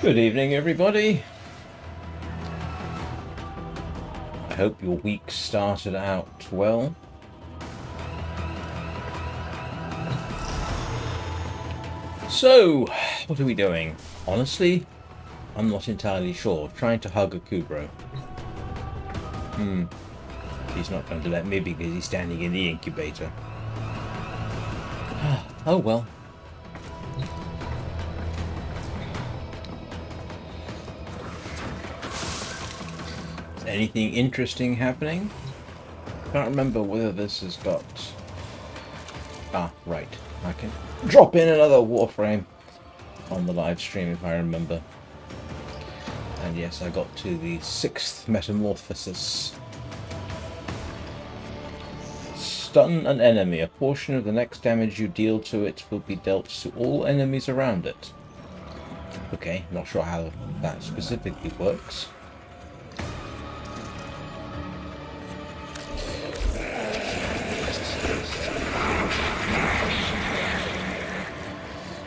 Good evening, everybody. I hope your week started out well. So, what are we doing? Honestly, I'm not entirely sure. Trying to hug a Kubrow. He's not going to let me because he's standing in the incubator. Oh well. Is anything interesting happening? Can't remember whether this has got... Ah, right. I can drop in another Warframe on the live stream if I remember. And yes, I got to the 6th metamorphosis. Stun an enemy. A portion of the next damage you deal to it will be dealt to all enemies around it. Okay, not sure how that specifically works.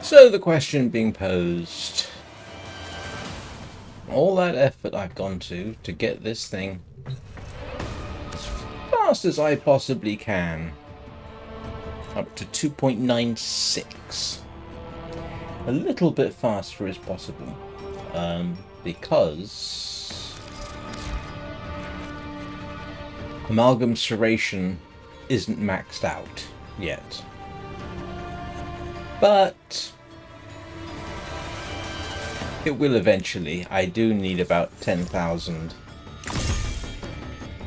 So the question being posed, all that effort I've gone to get this thing as fast as I possibly can, up to 2.96, a little bit faster as possible, because amalgam serration isn't maxed out yet. But it will eventually. I do need about 10,000,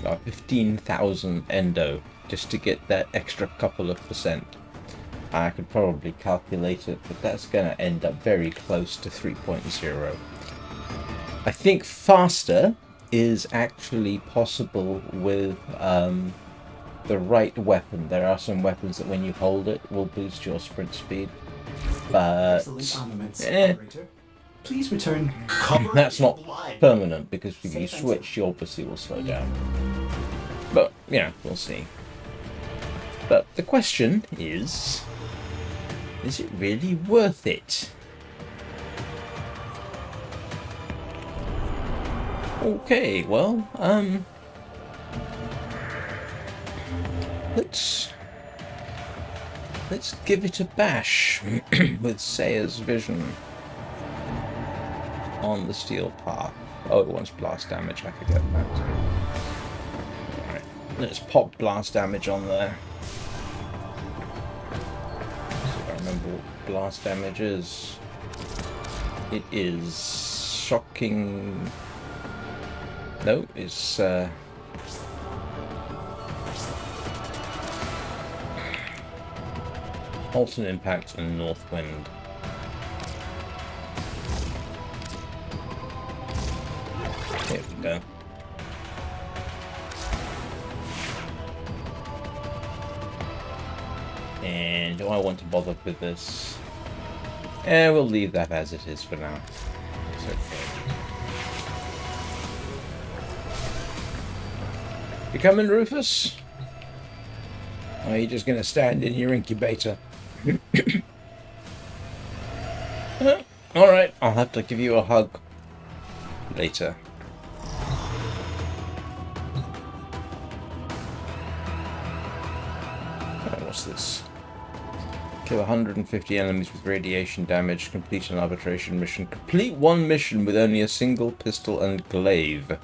about 15,000 endo just to get that extra couple of percent. I could probably calculate it, but that's going to end up very close to 3.0. I think faster is actually possible with the right weapon. There are some weapons that when you hold it will boost your sprint speed, but please return. That's not permanent, because if you switch, you obviously will slow down. But yeah, we'll see. But the question is it really worth it? Okay, well, let's give it a bash with Sayer's vision on the steel path. Oh, it wants blast damage, I forget that. Alright, let's pop blast damage on there. So I remember what blast damage is. It is shocking. No, it's Molten Impact and North Wind. There we go. And do I want to bother with this? We'll leave that as it is for now. It's okay. You coming, Rufus? Or are you just going to stand in your incubator? Alright, I'll have to give you a hug later. What's this? Kill 150 enemies with radiation damage. Complete an arbitration mission. Complete one mission with only a single pistol and glaive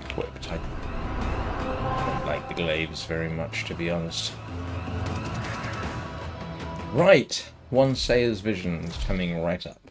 equipped. I don't like the glaives very much, to be honest. Right, one Sayer's vision is coming right up.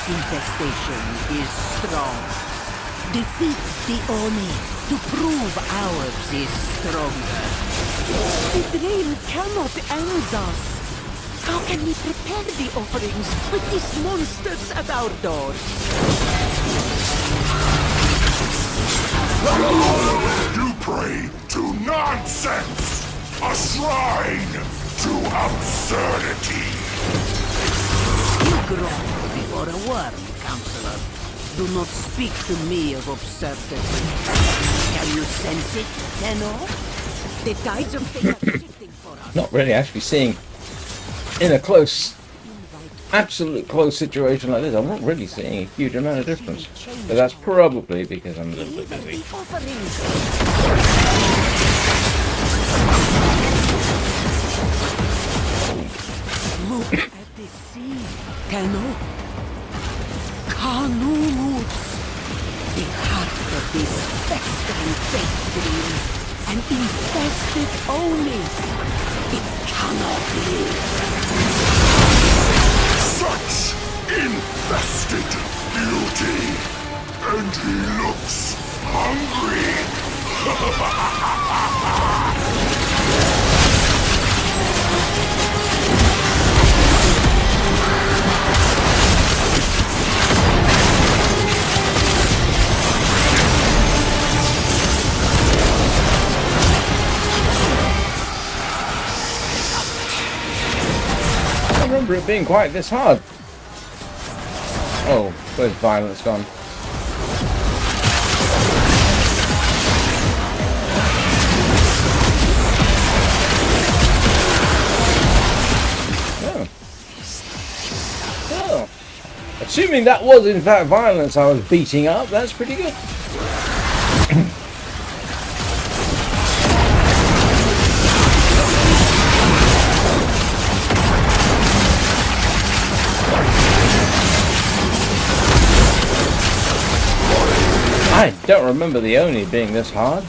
Infestation is strong. Defeat the Oni to prove ours is stronger. The drain cannot end us. How can we prepare the offerings with these monsters at our doors? You pray to nonsense! A shrine to absurdity! You grovel before a worm, Counselor. Do not speak to me of absurdity. Can you sense it, Tenor? The tides of fate are shifting for us. Not really actually seeing in a close, absolute close situation like this. I'm not really seeing a huge amount of difference. But that's probably because I'm a little bit Deliver busy. the offerings. Look at the sea, Tenor. Kanumutz, the heart of this festering fate dream, and infested only. It cannot live. Such infested beauty! And he looks hungry! I don't remember it being quite this hard. Oh, where's Violence gone? Oh. Oh. Assuming that was in fact Violence I was beating up, that's pretty good. I don't remember the Oni being this hard.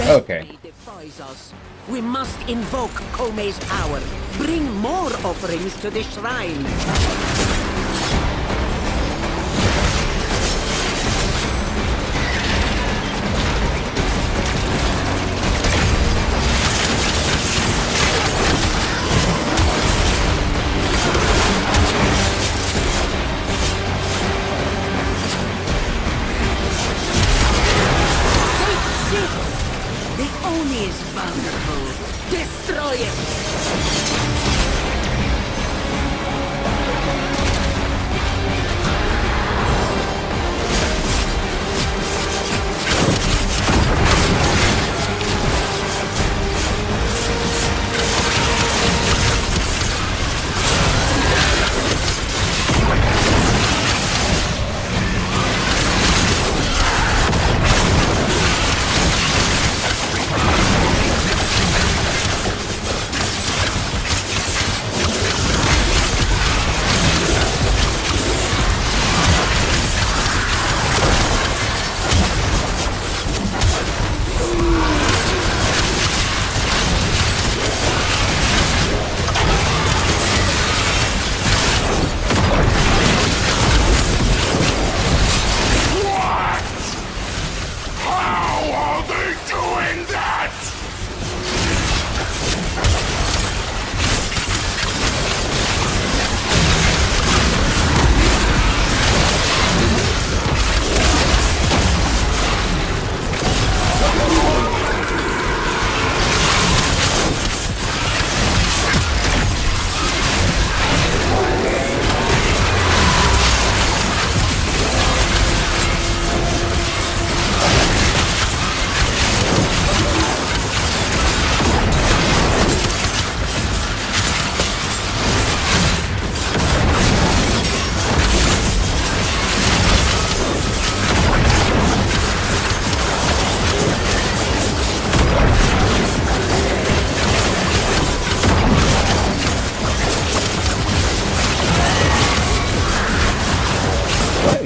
Okay. Destiny defies us. We must invoke Kome's power. Bring more offerings to the shrine. The Oni is vulnerable. Destroy it!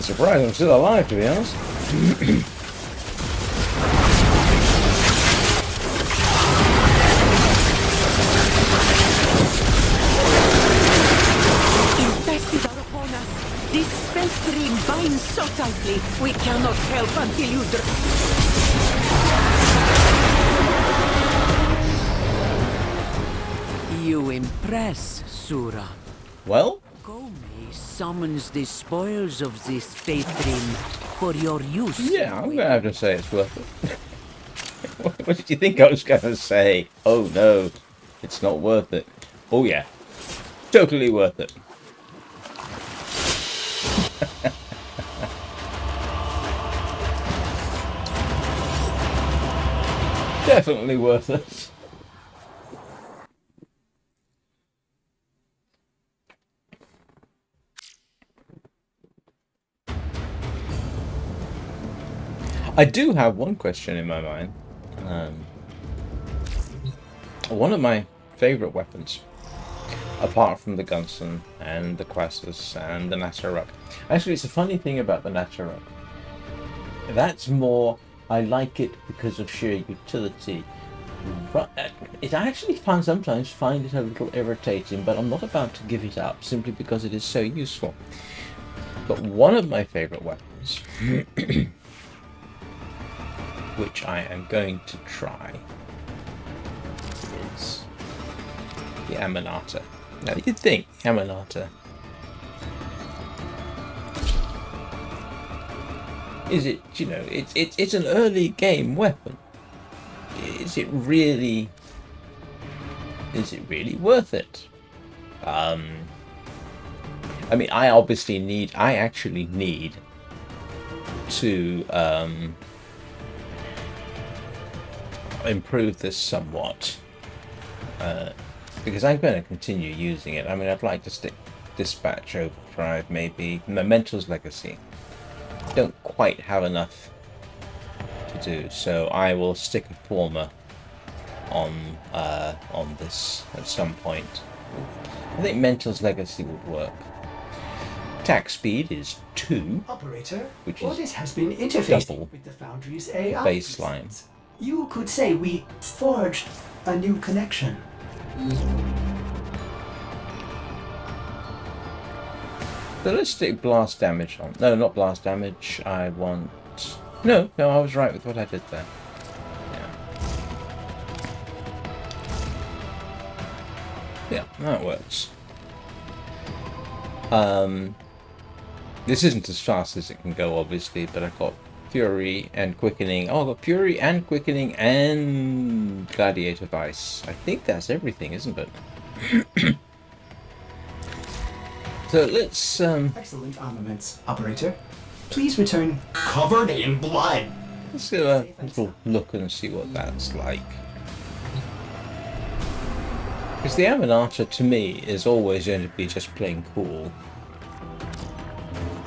Surprised I'm still alive, to be honest. quickly. We cannot help until you You impress, Sura. Well, Kome summons the spoils of this faith ring for your use. yeah, I'm gonna have to say it's worth it. What did you think I was gonna say? Oh no, it's not worth it. Oh yeah, totally worth it. Definitely worth it. I do have one question in my mind. One of my favourite weapons, apart from the Gunson and the Quassus and the Nataruk. Actually, it's a funny thing about the Nataruk. That's more, I like it because of sheer utility. It I actually sometimes find it a little irritating, but I'm not about to give it up simply because it is so useful. But one of my favourite weapons, which I am going to try, is the Amanata. Now you'd think Amanata is it, you know, it's an early game weapon. Is it really worth it? I mean, I actually need to improve this somewhat, because I'm going to continue using it. I mean, I'd like to stick Dispatch Overdrive, maybe Memento's Legacy. Don't quite have enough to do, so I will stick a former on this at some point. I think Mental's Legacy would work. Attack speed is 2, Operator, which Ordis is has been interfacing double with the Foundry's AI. baseline. You could say we forged a new connection. Ballistic blast damage on. No, not blast damage. I want. No, I was right with what I did there. Yeah, that works. This isn't as fast as it can go, obviously, but I've got Fury and Quickening. Oh, I've got Fury and Quickening and Gladiator Vice. I think that's everything, isn't it? So let's Excellent armaments, Operator. Please return covered in blood. let's give a little look and see what that's like. Because the Amanata, to me, is always going to be just plain cool.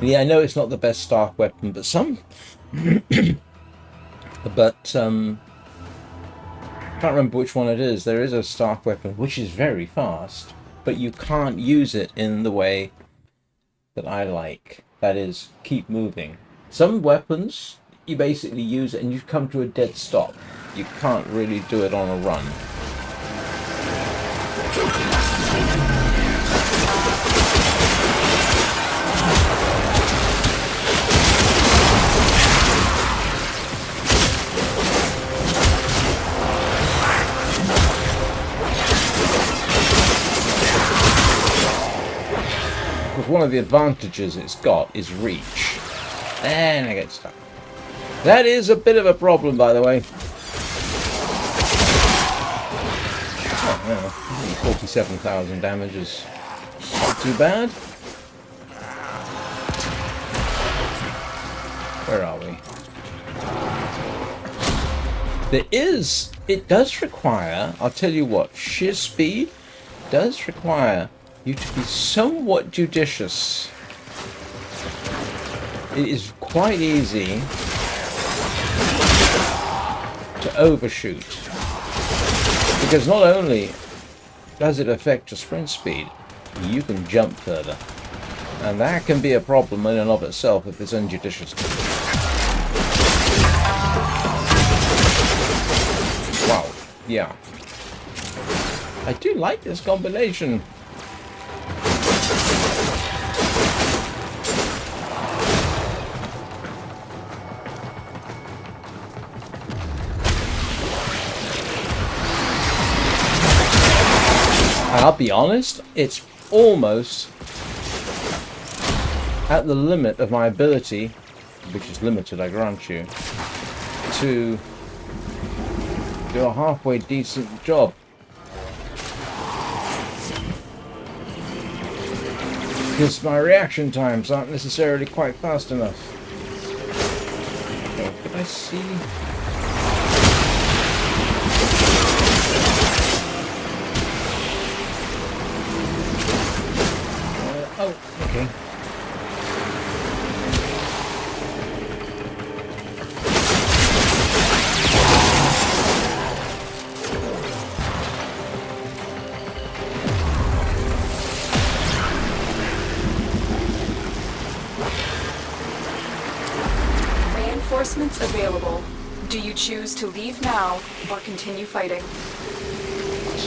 Yeah, I know it's not the best Stark weapon, but can't remember which one it is. There is a Stark weapon which is very fast, but you can't use it in the way that I like. That is, keep moving. Some weapons, you basically use it and you come to a dead stop. You can't really do it on a run. One of the advantages it's got is reach. And I get stuck. That is a bit of a problem, by the way. Oh, yeah. 47,000 damage is not too bad. Where are we? It does require, I'll tell you what, sheer speed does require you to be somewhat judicious. It is quite easy to overshoot, because not only does it affect your sprint speed, you can jump further, and that can be a problem in and of itself if it's unjudicious. Wow, yeah. I do like this combination. I'll be honest, it's almost at the limit of my ability, which is limited, I grant you, to do a halfway decent job. Because my reaction times aren't necessarily quite fast enough. Oh, can I see? Oh, okay. Reinforcements available. Do you choose to leave now or continue fighting?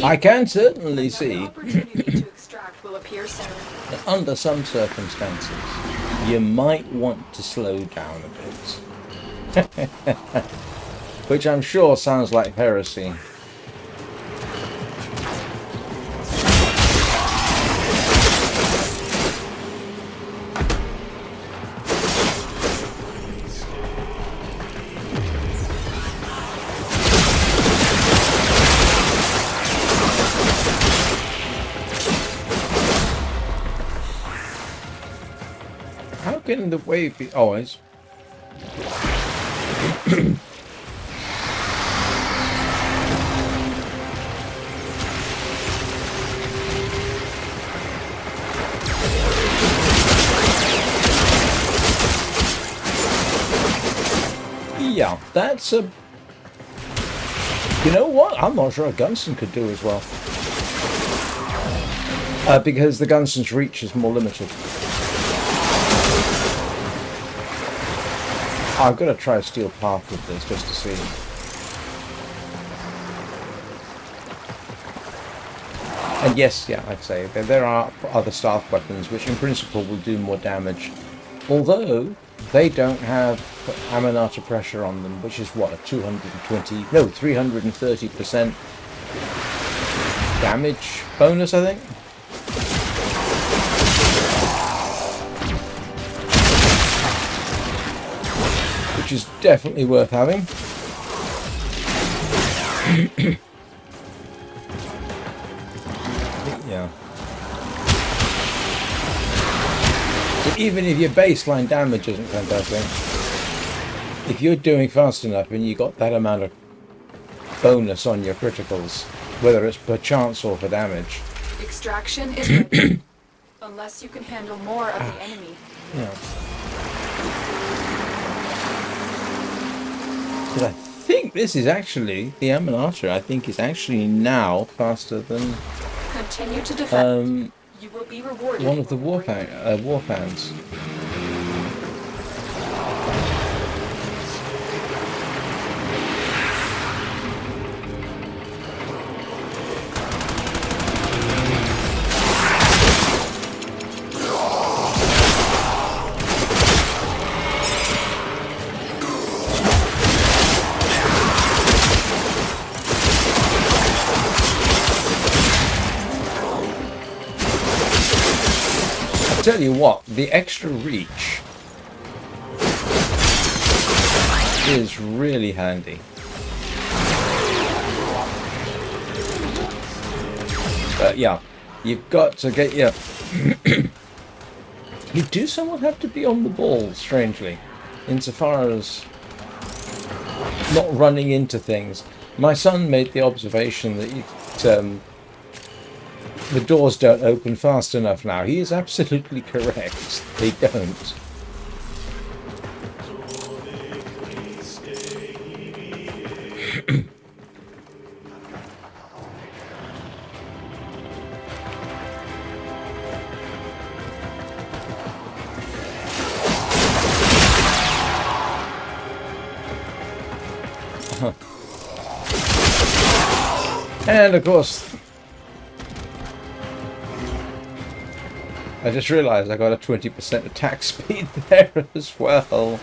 I can certainly see Another opportunity to extract will appear soon. that under some circumstances you might want to slow down a bit. Which I'm sure sounds like heresy. How can the wave be... Oh, it's... Yeah, that's a... You know what? I'm not sure a Gunston could do as well. Because the Gunston's reach is more limited. I've got to try a steel path with this just to see. And yes, yeah, I'd say there are other staff weapons which in principle will do more damage. Although they don't have Aminata pressure on them, which is what, a 330% damage bonus, I think? Which is definitely worth having. Yeah. So even if your baseline damage isn't fantastic, if you're doing fast enough and you got that amount of bonus on your criticals, whether it's per chance or for damage. Extraction is ready. Unless you can handle more of the enemy. Yeah. But I think this is actually, the Aminata I think is actually now faster than Continue to defend. You will be rewarded. one of the for Warfans. Tell you what, the extra reach is really handy. But yeah, you've got to get your... You do somewhat have to be on the ball, strangely, insofar as not running into things. My son made the observation that the doors don't open fast enough now. He is absolutely correct. They don't. And of course, I just realised I got a 20% attack speed there as well.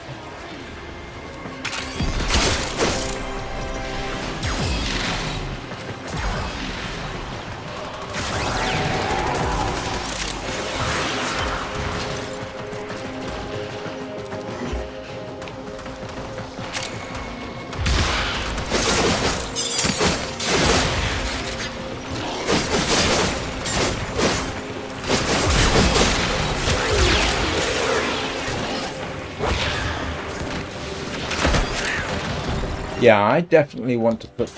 Yeah, I definitely want to put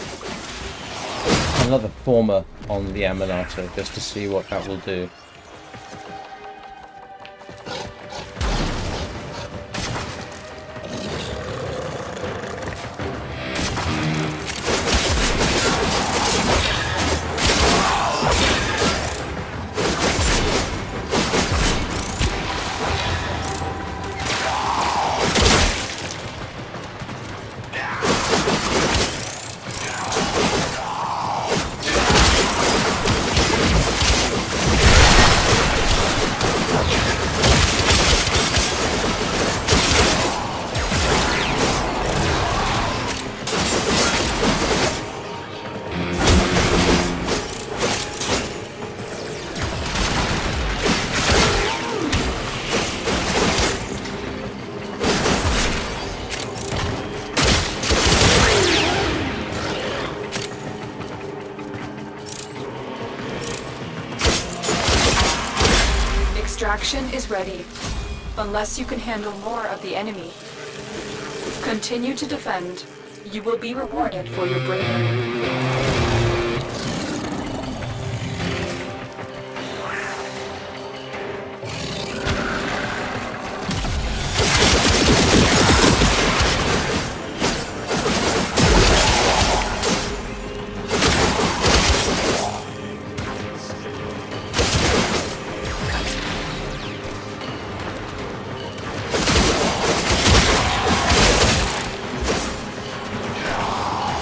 another former on the Aminato just to see what that will do. Extraction is ready, unless you can handle more of the enemy. Continue to defend. You will be rewarded for your bravery.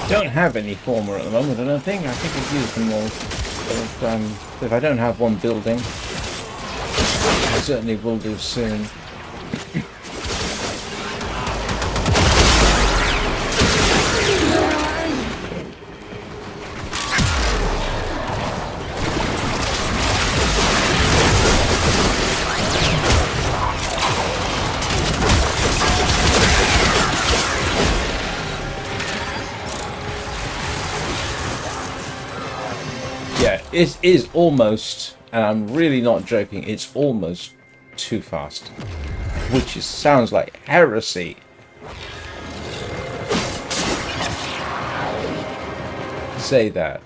Don't have any former at the moment, I don't think. I think I've used them all. But if I don't have one building, I certainly will do soon. Yeah, it is almost, and I'm really not joking, it's almost too fast. Which sounds like heresy. Say that.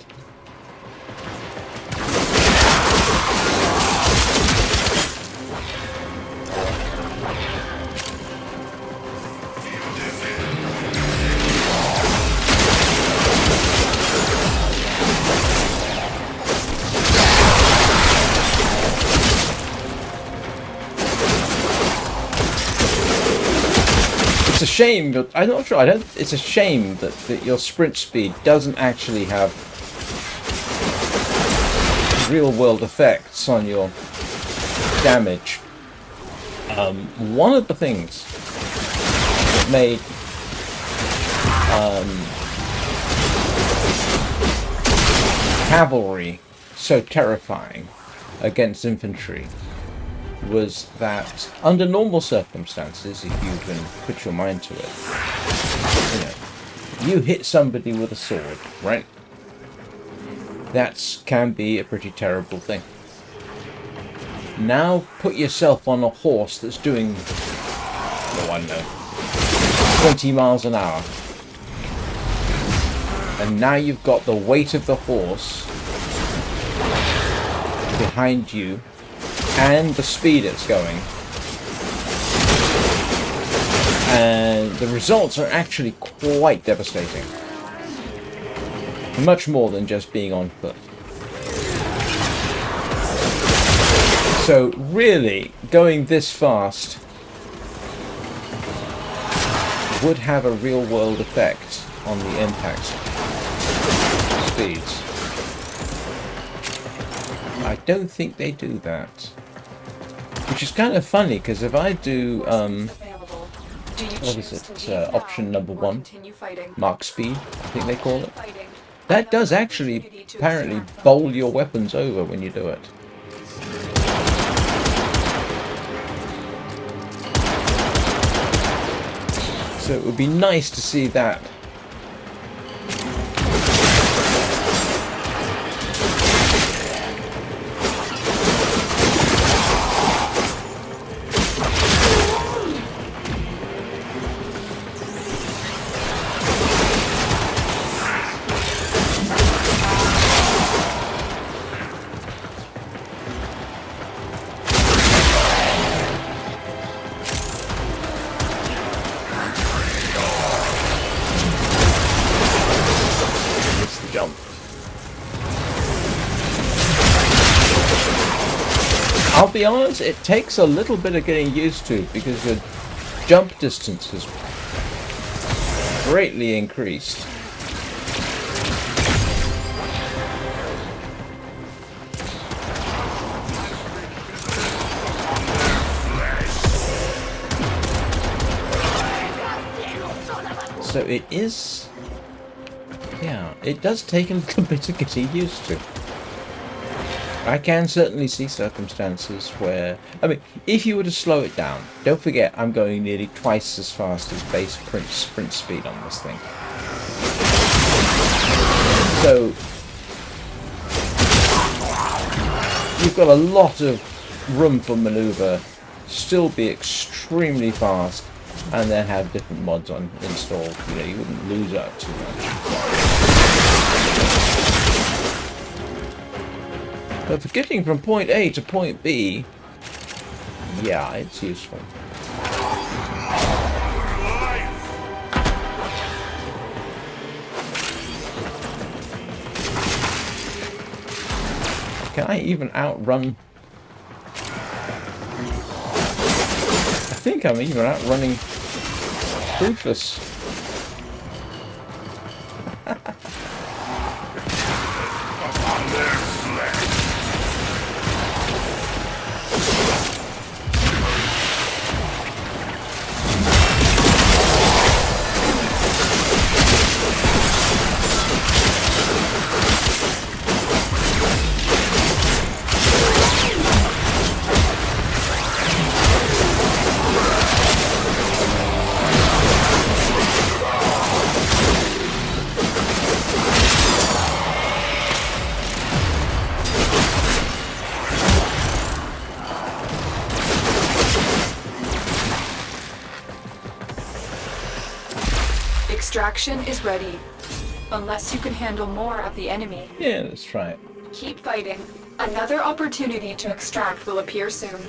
It's a shame, but I'm not sure. It's a shame that your sprint speed doesn't actually have real-world effects on your damage. One of the things that made cavalry so terrifying against infantry was that under normal circumstances, if you can put your mind to it, you hit somebody with a sword, right? That can be a pretty terrible thing. Now put yourself on a horse that's doing, oh, I don't know, 20 miles an hour. And now you've got the weight of the horse behind you and the speed it's going. And the results are actually quite devastating. Much more than just being on foot. So really, going this fast would have a real-world effect on the impact speeds. I don't think they do that. Which is kind of funny, because if I do, what is it, option number 1, Mark Speed, I think they call it. That does actually, apparently, bowl your weapons over when you do it. So it would be nice to see that. I'll be honest, it takes a little bit of getting used to because your jump distance has greatly increased. So it is, yeah, it does take a little bit of getting used to. I can certainly see circumstances where, I mean, if you were to slow it down, don't forget I'm going nearly twice as fast as base sprint speed on this thing. So you've got a lot of room for maneuver, still be extremely fast, and then have different mods on installed. You know, you wouldn't lose out too much. But for getting from point A to point B, yeah, it's useful. Can I even outrun? I think I'm even outrunning Rufus. Extraction is ready. Unless you can handle more of the enemy. Yeah, let's try it. Keep fighting. Another opportunity to extract will appear soon.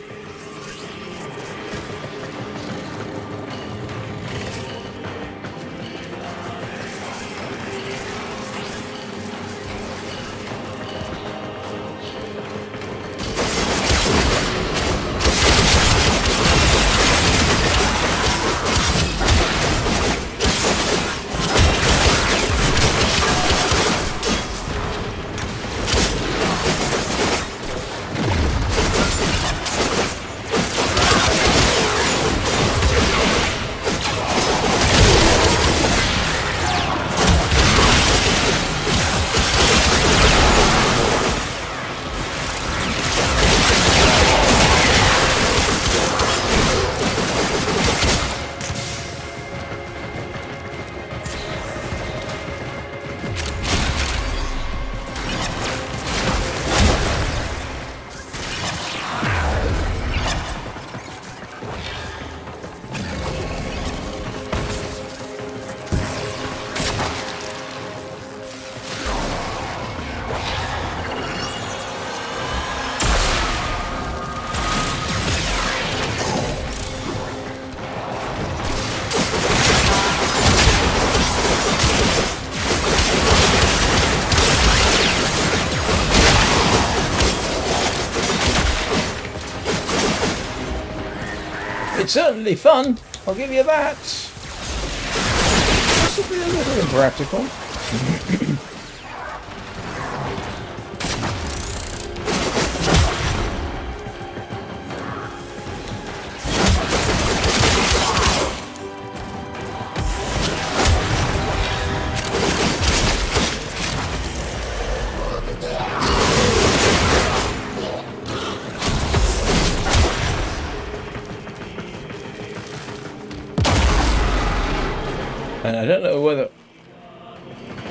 It's certainly fun, I'll give you that. This will be a little impractical. And I don't know whether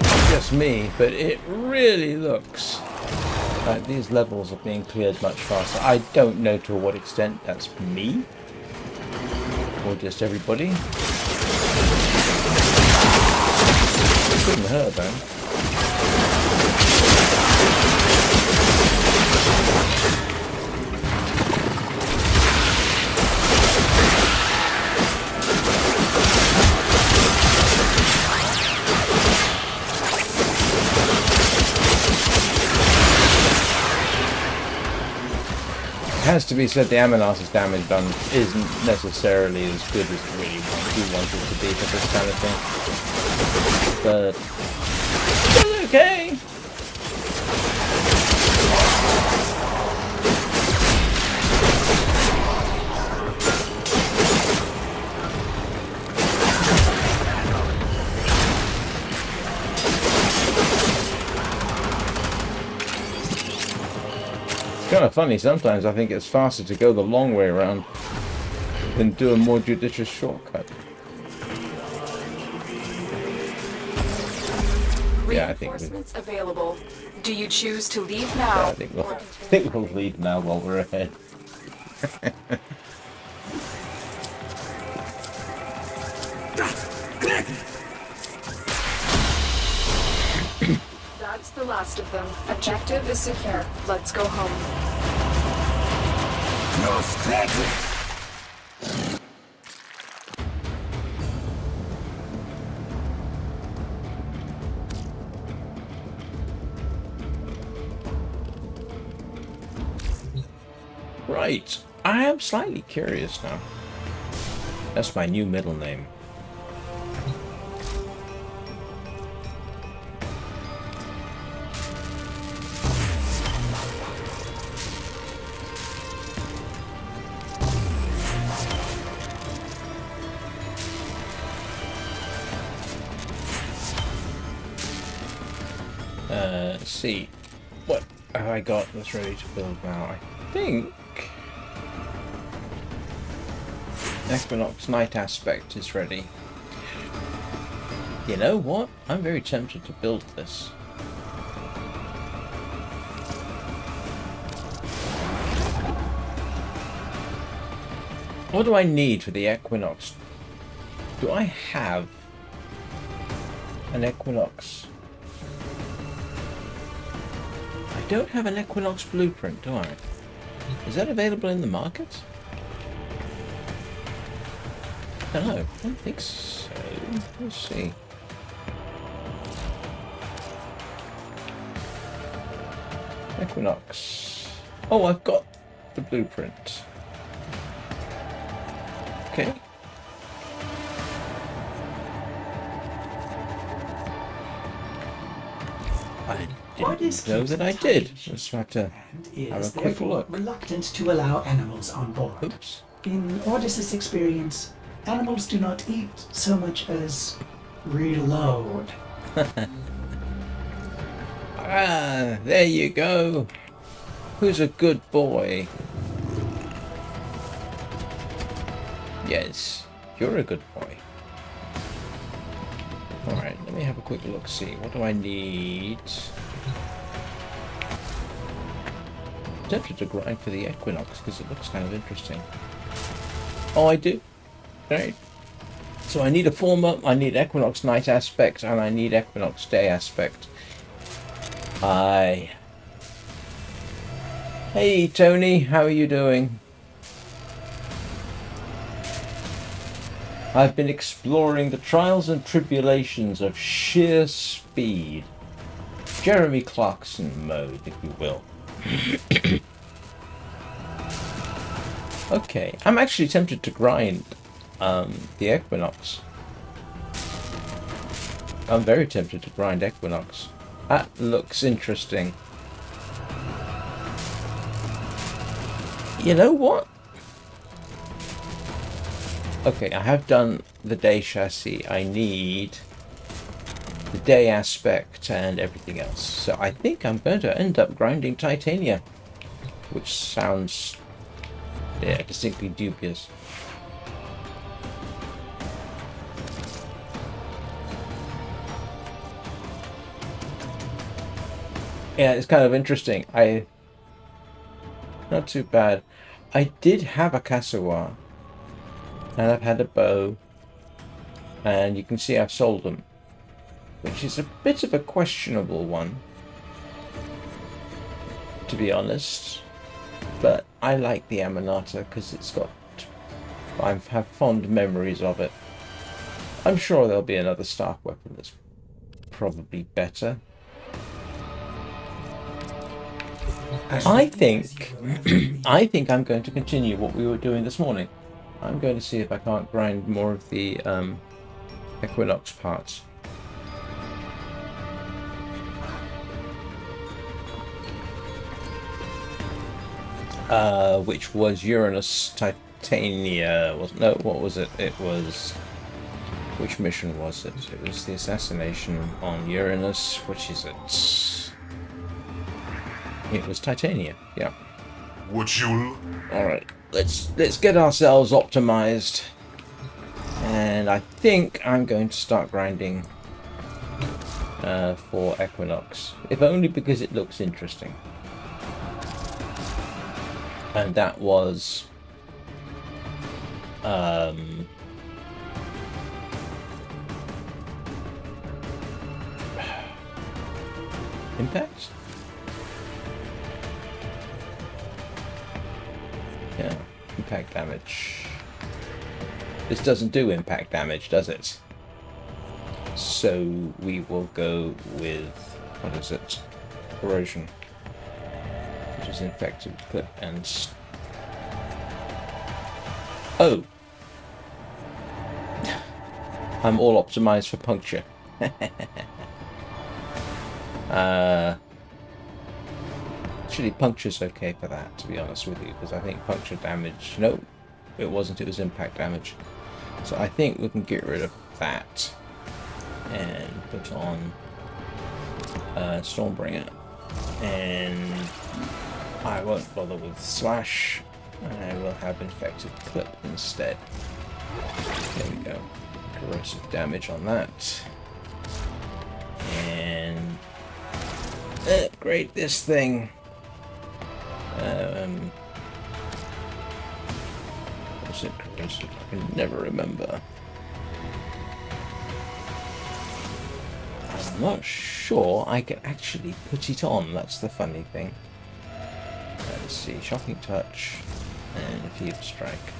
it's just me, but it really looks like these levels are being cleared much faster. I don't know to what extent that's me or just everybody. It couldn't hurt though. has to be said the Amanas's damage done isn't necessarily as good as we really want it to be for this kind of thing. But it's okay. It's kind of funny, sometimes I think it's faster to go the long way around than do a more judicious shortcut. Yeah, I think Reinforcements available. Do you choose to leave now? yeah, I think we'll leave now while we're ahead. That's the last of them. Objective is secure. Let's go home. Right, I am slightly curious now. That's my new middle name. Let's see. What have I got that's ready to build now? I think Equinox Night Aspect is ready. You know what? I'm very tempted to build this. What do I need for the Equinox? Do I have an Equinox? I don't have an Equinox blueprint, do I? Is that available in the market? I don't know. I don't think so. Let's see. Equinox. Oh, I've got the blueprint. Okay. I didn't know that I did. Let's have to have a quick look. Reluctant to allow animals on board. Oops. In Ordis's experience, animals do not eat so much as reload. Ah, there you go. Who's a good boy? Yes, you're a good boy. Alright, let me have a quick look, see. What do I need? I'm tempted to grind for the Equinox because it looks kind of interesting. Oh, I do? Great. So I need a former, I need Equinox Night Aspect, and I need Equinox Day Aspect. Hi. Hey, Tony, how are you doing? I've been exploring the trials and tribulations of sheer speed. Jeremy Clarkson mode, if you will. Okay, I'm actually tempted to grind the Equinox. I'm very tempted to grind Equinox. That looks interesting. You know what? Okay, I have done the day chassis. I need the day aspect and everything else. So I think I'm going to end up grinding Titania, which sounds, yeah, distinctly dubious. Yeah, it's kind of interesting. Not too bad. I did have a Kassawa. And I've had a bow, and you can see I've sold them, which is a bit of a questionable one, to be honest. But I like the Amanata because it's got, I have fond memories of it. I'm sure there'll be another Stark weapon that's probably better. I think I think I'm going to continue what we were doing this morning. I'm going to see if I can't grind more of the Equinox parts. Which was Uranus Titania. No, what was it? It was... Which mission was it? It was the assassination on Uranus. Which is it? It was Titania. Yeah. Would you? All right. Let's get ourselves optimized. And I think I'm going to start grinding for Equinox, if only because it looks interesting. And that was impact? Yeah, impact damage. This doesn't do impact damage, does it? So we will go with, what is it? Corrosion. Which is infected clip and... Oh! I'm all optimized for puncture. Actually, puncture's okay for that, to be honest with you, because I think puncture damage... No, it wasn't, it was impact damage. So I think we can get rid of that and put on Stormbringer. And I won't bother with Slash. I will have Infected Clip instead. There we go. Corrosive damage on that. And upgrade this thing. Was it corrosive? I can never remember. I'm not sure I can actually put it on. That's the funny thing. Let's see. Shocking Touch and Fever Strike.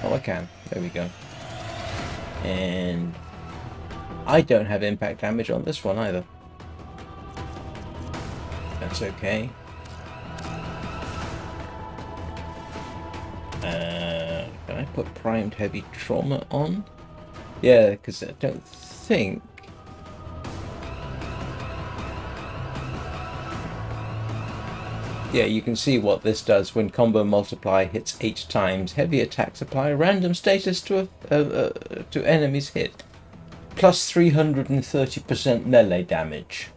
Oh, I can. There we go. And I don't have impact damage on this one either. That's okay. Can I put Primed Heavy Trauma on? Yeah, because I don't think... Yeah, you can see what this does when combo multiply hits 8 times. Heavy attacks apply random status to enemies hit. Plus 330% melee damage.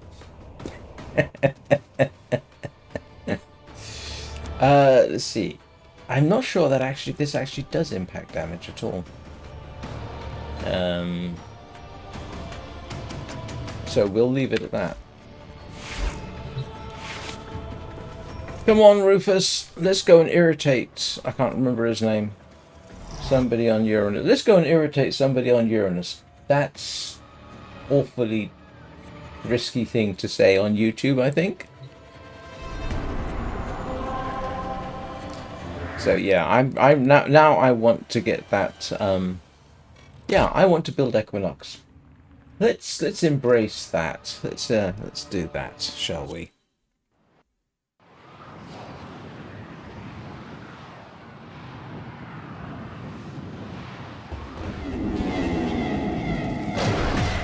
Let's see. I'm not sure that this actually does impact damage at all. So we'll leave it at that. Come on, Rufus. Let's go and irritate... I can't remember his name. Somebody on Uranus. Let's go and irritate somebody on Uranus. That's awfully risky thing to say on YouTube, I think. So yeah, I'm now I want to get that. Yeah, I want to build Equinox. Let's embrace that. Let's do that, shall we?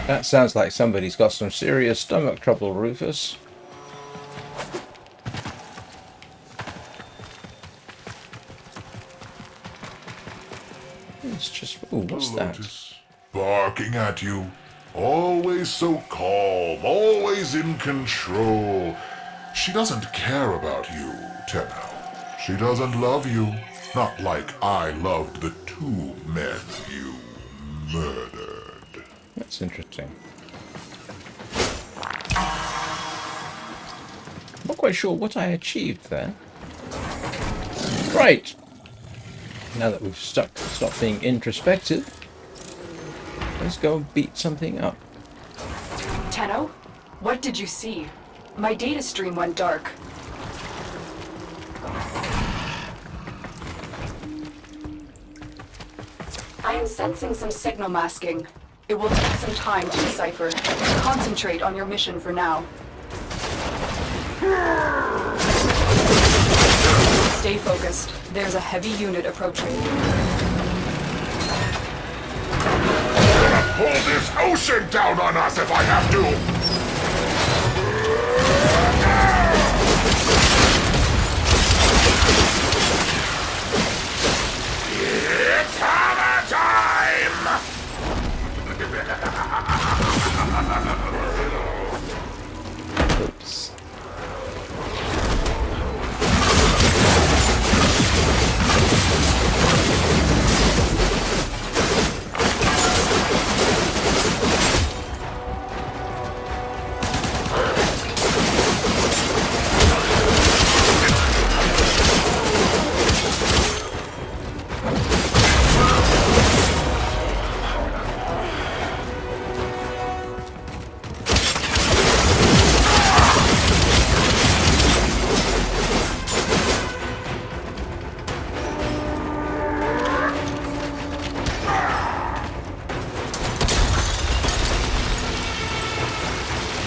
That sounds like somebody's got some serious stomach trouble, Rufus. It's just... Ooh, what's that? Lotus, barking at you. Always so calm, always in control. She doesn't care about you, Tenno. She doesn't love you. Not like I loved the 2 men you murdered. That's interesting. Not quite sure what I achieved there. Right. Now that we've stopped being introspective, let's go and beat something up. Tenno, what did you see? My data stream went dark. I am sensing some signal masking. It will take some time to decipher. Concentrate on your mission for now. focused. There's a heavy unit approaching. I'm gonna pull this ocean down on us if I have to! It's hammer time! Oops.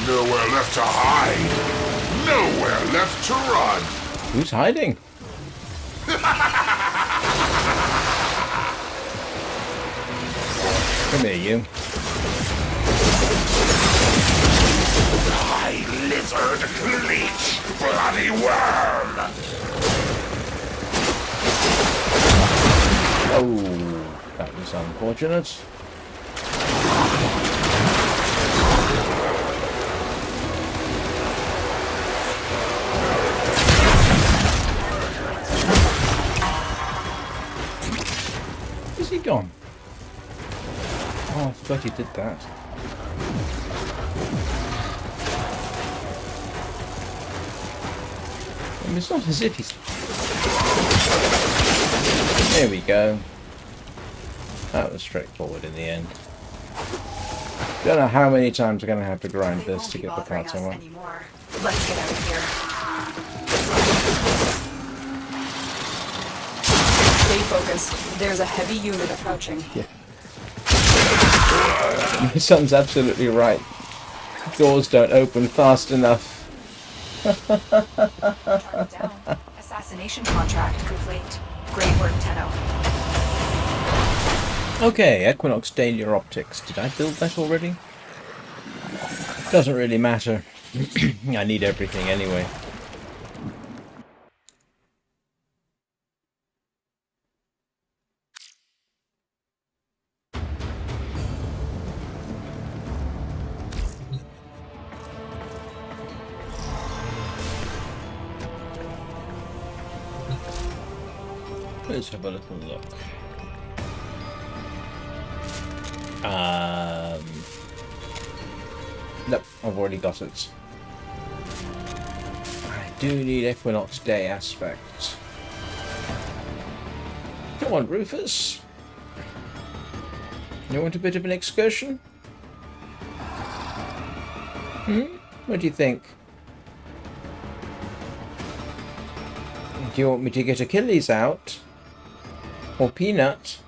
Nowhere left to hide. Nowhere left to run. Who's hiding? Come here, you. Die, lizard, leech, bloody worm. Oh, that was unfortunate. Is he gone? Oh, I forgot he did that. I mean, it's not as if he's... There we go. That was straightforward in the end. Don't know how many times we're going to have to grind They this won't to be get the bothering parts I us want. anymore. Let's get out of here. Stay focused. There's a heavy unit approaching. My son's absolutely right. Doors don't open fast enough. Target down. Assassination contract complete. Great work, Tenno. Okay, Equinox Dahlia Optics. Did I build that already? Doesn't really matter. I need everything anyway. Let's have a little look. Nope, I've already got it. I do need Equinox Day aspect. Come on, Rufus. You want a bit of an excursion? What do you think? Do you want me to get Achilles out? Or Peanut?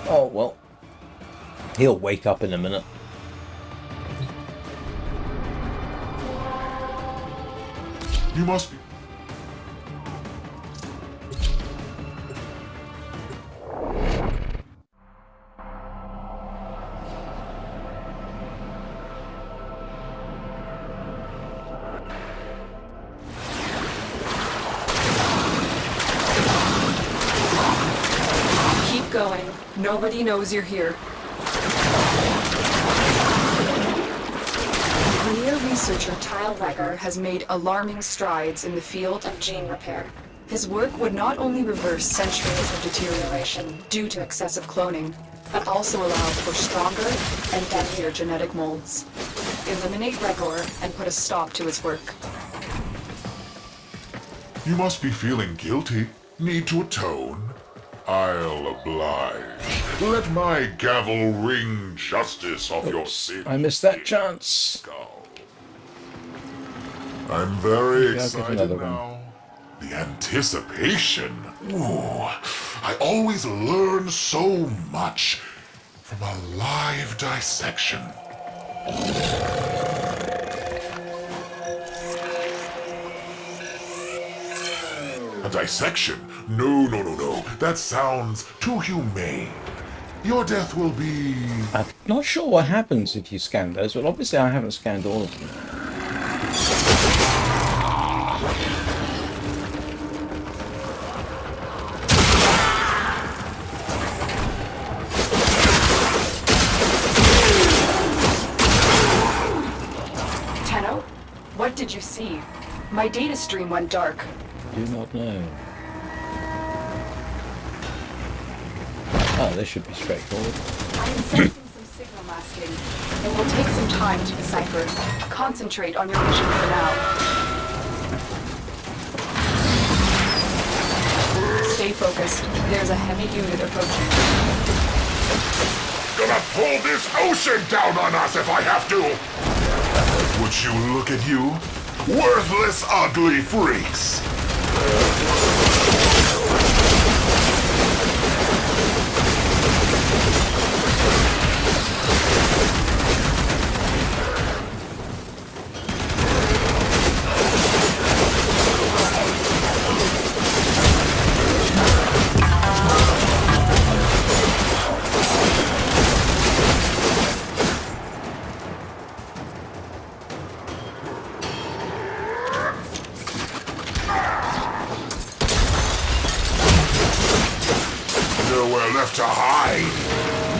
Oh, well. He'll wake up in a minute. You must be... Keep going. Nobody knows you're here. Linear researcher Tile Wrecker has made alarming strides in the field of gene repair. His work would not only reverse centuries of deterioration due to excessive cloning, but also allow for stronger and deadlier genetic molds. Eliminate Wrecker and put a stop to his work. You must be feeling guilty. Need to atone? I'll oblige. Let my gavel ring justice of your sin. I missed that chance. I'm very Maybe I'll give excited another now. The anticipation. Ooh, I always learn so much from a live dissection. A dissection? No, no, no, no. That sounds too humane. Your death will be... I'm not sure what happens if you scan those, but obviously I haven't scanned all of them. Tenno, what did you see? My data stream went dark. Do not know. Oh, this should be straightforward. I am sensing some signal masking. It will take some time to decipher. Concentrate on your mission for now. Stay focused. There's a heavy unit approaching. Gonna pull this ocean down on us if I have to! Would you look at you? Worthless, ugly freaks! Nowhere left to hide.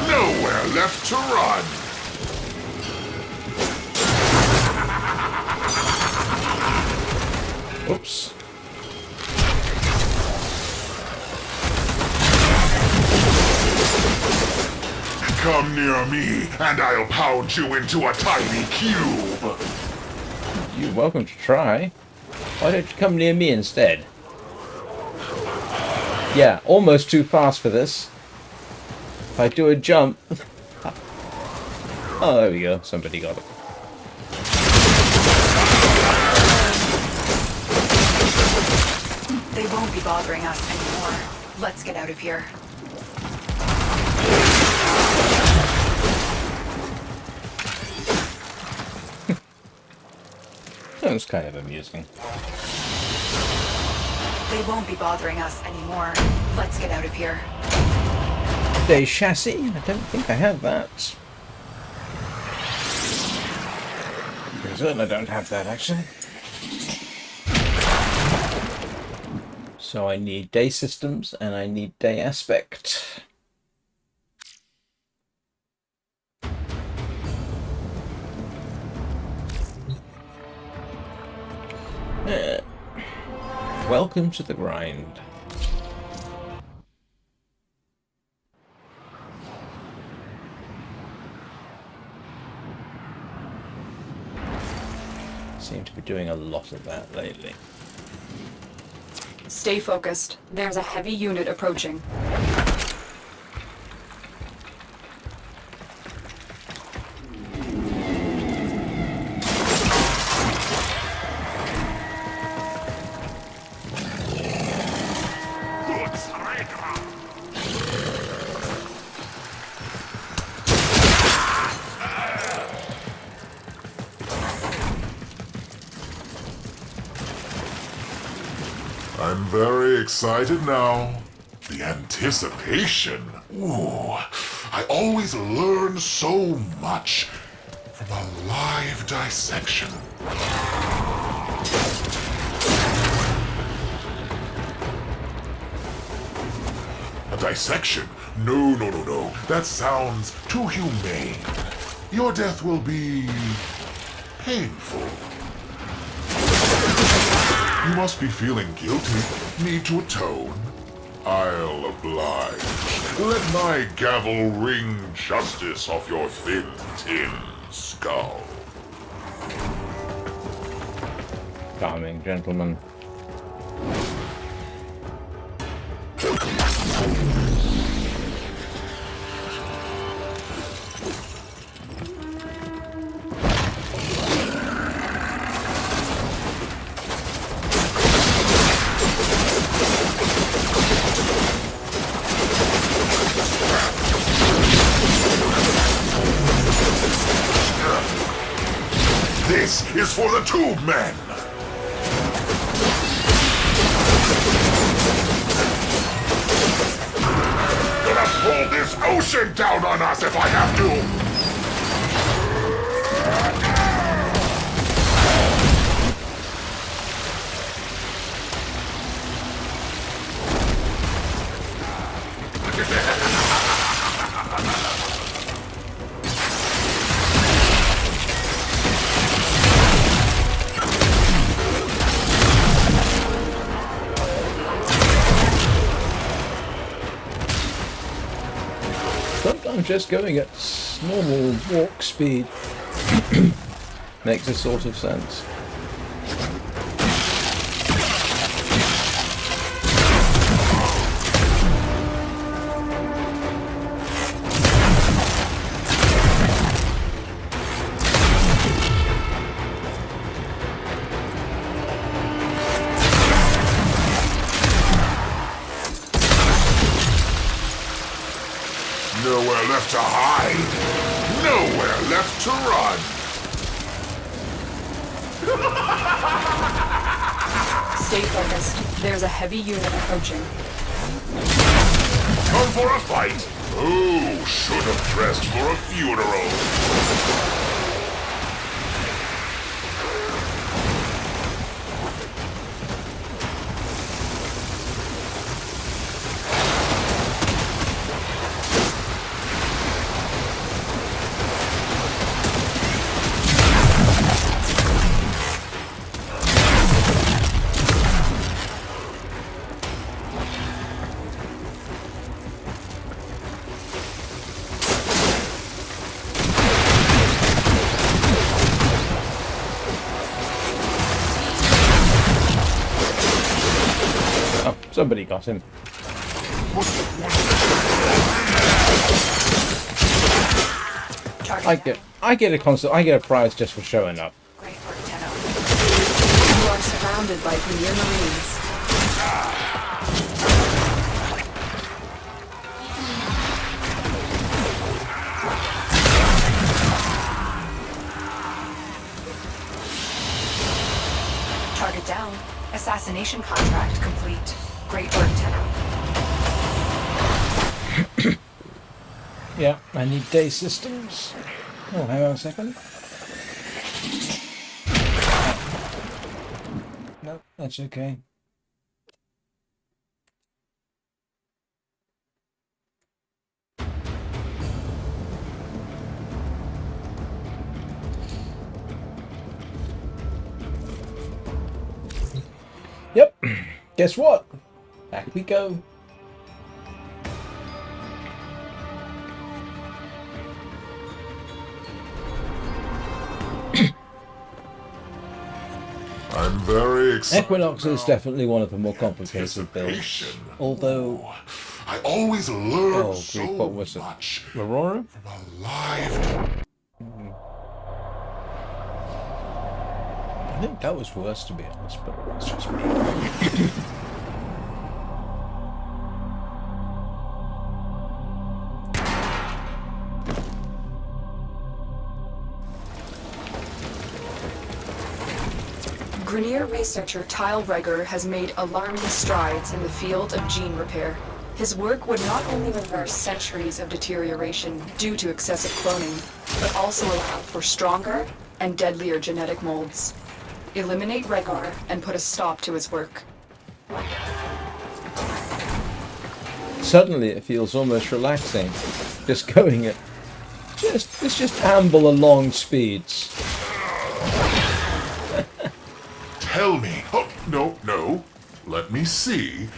Nowhere left to run. Oops. Come near me, and I'll pound you into a tiny cube. You're welcome to try. Why don't you come near me instead? Yeah, almost too fast for this. If I do a jump... Oh, there we go. Somebody got it. They won't be bothering us anymore. Let's get out of here. That was kind of amusing. They won't be bothering us anymore. Let's get out of here. Day chassis? I don't think I have that. Pretty certain I don't have that, actually. So I need day systems and I need day aspect. Welcome to the grind. Seem to be doing a lot of that lately. Stay focused. There's a heavy unit approaching. I'm very excited now. The anticipation. Ooh, I always learn so much from a live dissection. A dissection? No, no, no, no. That sounds too humane. Your death will be painful. You must be feeling guilty. Need to atone? I'll oblige. Let my gavel wring justice off your thin tin skull. Charming gentleman. This is for the tube men! pull this ocean down on us if I have to! Sometimes just going at normal walk speed makes a sort of sense. Nowhere left to hide. Nowhere left to run. Stay focused. There's a heavy unit approaching. Come for a fight. Oh, should have dressed for a funeral. Somebody got him. I get a prize just for showing up. Great work, Tenno. You are surrounded by Premier Marines. Target down. Assassination contract complete. Great work, Tenno. Yeah, I need day systems. Oh, hang on a second. No, that's okay. Yep. Guess what? Back we go. I'm very excited. Equinox is definitely one of the more complicated builds. Although, I always learn so what was it? much Aurora? from alive. I think that was worse, to be honest, but that's just me. Grenier researcher Tyle Reger has made alarming strides in the field of gene repair. His work would not only reverse centuries of deterioration due to excessive cloning, but also allow for stronger and deadlier genetic molds. Eliminate Reger and put a stop to his work. Suddenly it feels almost relaxing, just going at just amble along speeds. Tell me. Oh, no. Let me see.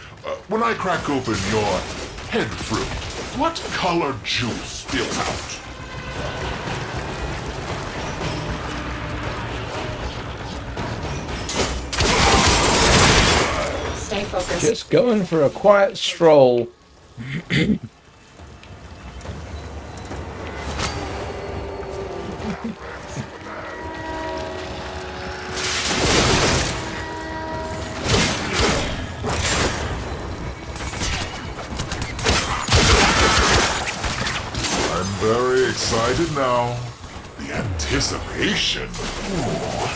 When I crack open your head fruit, what color juice spills out? Stay focused. Just going for a quiet stroll. Very excited now. The anticipation. Ooh,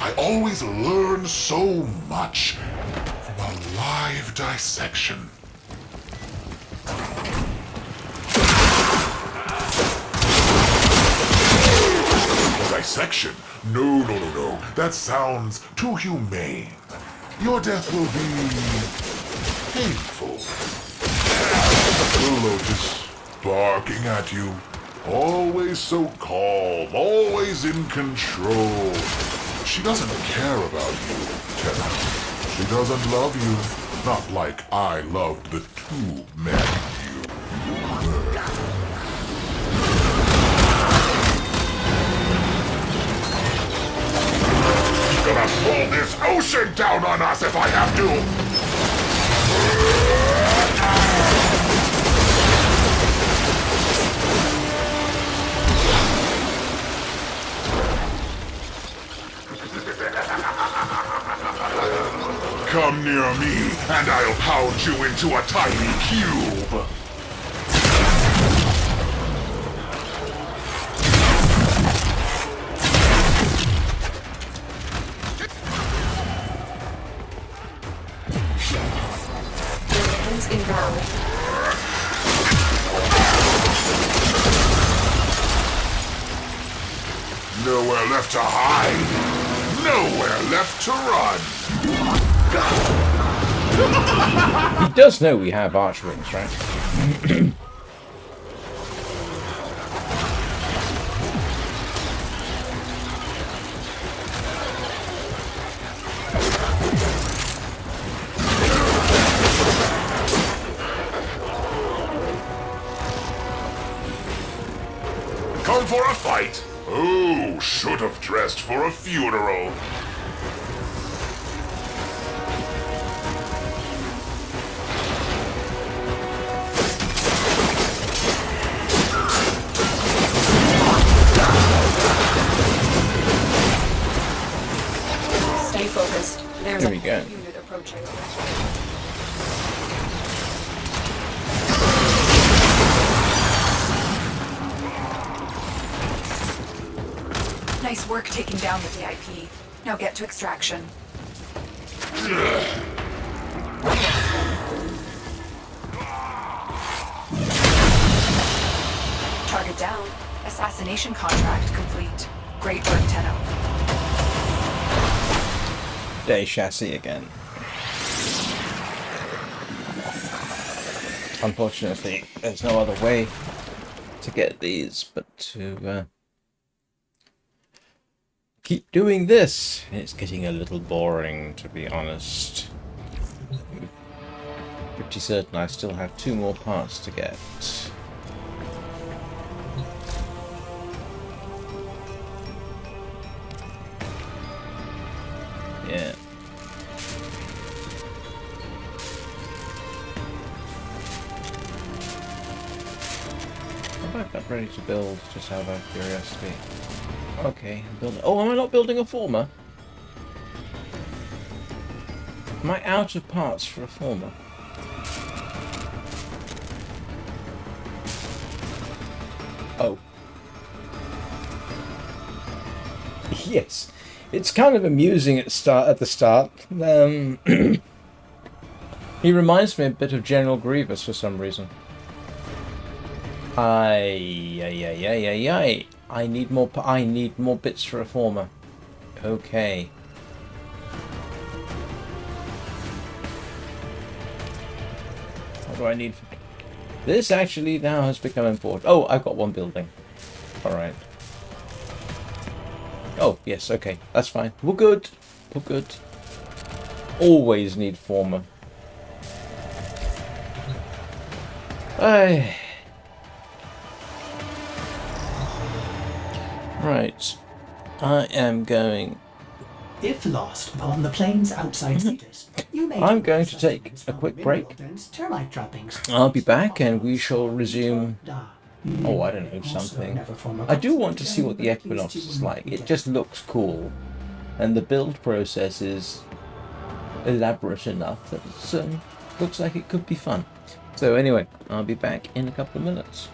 I always learn so much from a live dissection. dissection? No, no, no, no. That sounds too humane. Your death will be painful. The Lotus barking at you. Always so calm, always in control. She doesn't care about you, Tenno. She doesn't love you. Not like I loved the two men you were. Gonna pull this ocean down on us if I have to! Come near me, and I'll pound you into a tiny cube! Remains invalid. Nowhere left to hide! Nowhere left to run! He does know we have arch wings, right? Come for a fight? Oh, should have dressed for a funeral. Stay focused. There's There a we go. unit approaching. Nice work taking down the VIP. Now get to extraction. Target down. Assassination contract complete. Great work, Tenno. Day chassis again. Unfortunately, there's no other way to get these but to keep doing this. It's getting a little boring, to be honest. Pretty certain I still have 2 more parts to get. Yeah. Have I got ready to build, just out of curiosity? Okay, I'm building. Oh, am I not building a former? Am I out of parts for a former? Oh. Yes. It's kind of amusing at the start. He reminds me a bit of General Grievous for some reason. I need more bits for a former. Okay. What do I need? This actually now has become important. Oh, I've got 1 building. All right. Oh, yes, okay. That's fine. We're good. We're good. Always need former. Right. I am going... If lost upon the plains outside Cetus, you may I'm going to take a quick break. Termite droppings. I'll be back and we shall resume... Oh, I don't know, something. I do want to see what the Equinox is like. It just looks cool. And the build process is elaborate enough that it looks like it could be fun. So anyway, I'll be back in a couple of minutes.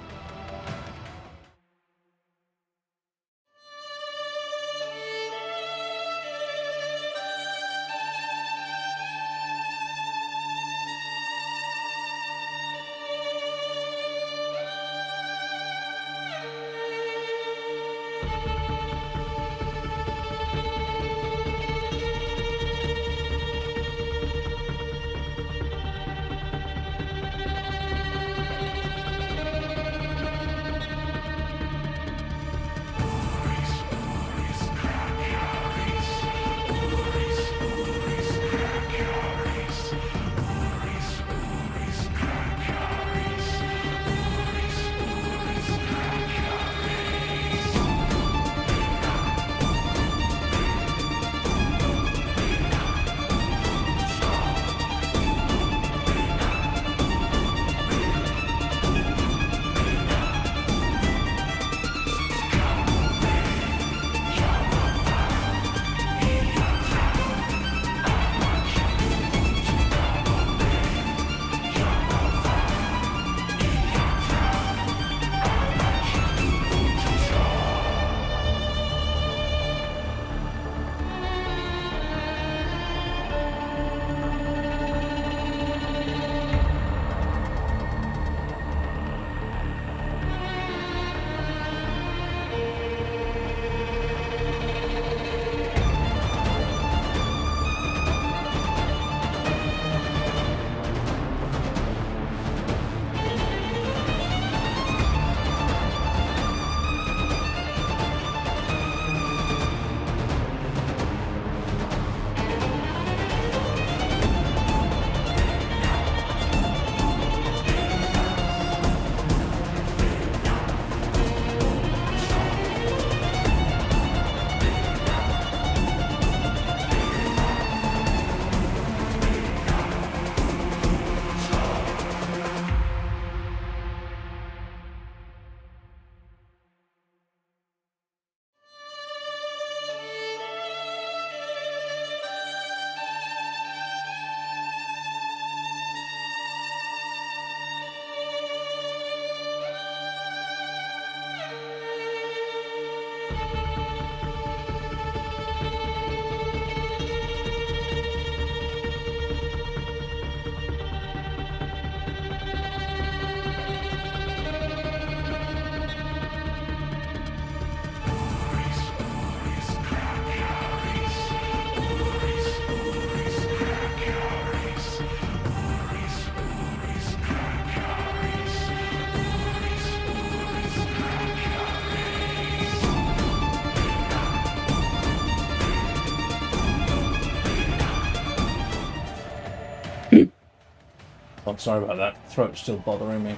I'm sorry about that. Throat's still bothering me.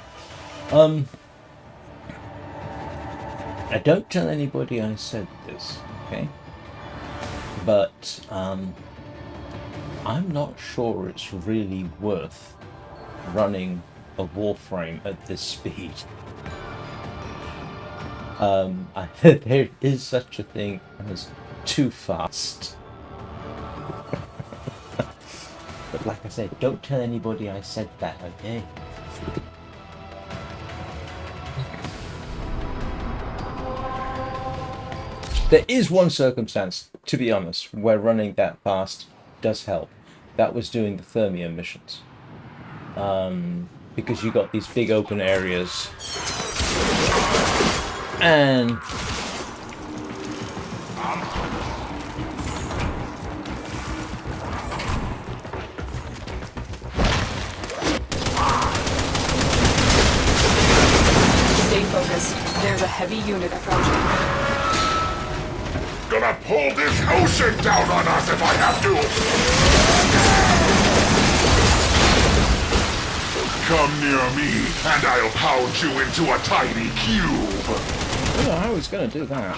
I don't tell anybody I said this, okay? But I'm not sure it's really worth running a Warframe at this speed. There is such a thing as too fast. But like I said, don't tell anybody I said that, okay? There is one circumstance, to be honest, where running that fast does help. That was doing the Thermia missions. Because you got these big open areas. And Stay focused. There's a heavy unit approaching. Gonna pull this ocean down on us if I have to! Come near me, and I'll pound you into a tiny cube! oh, I was going to do that.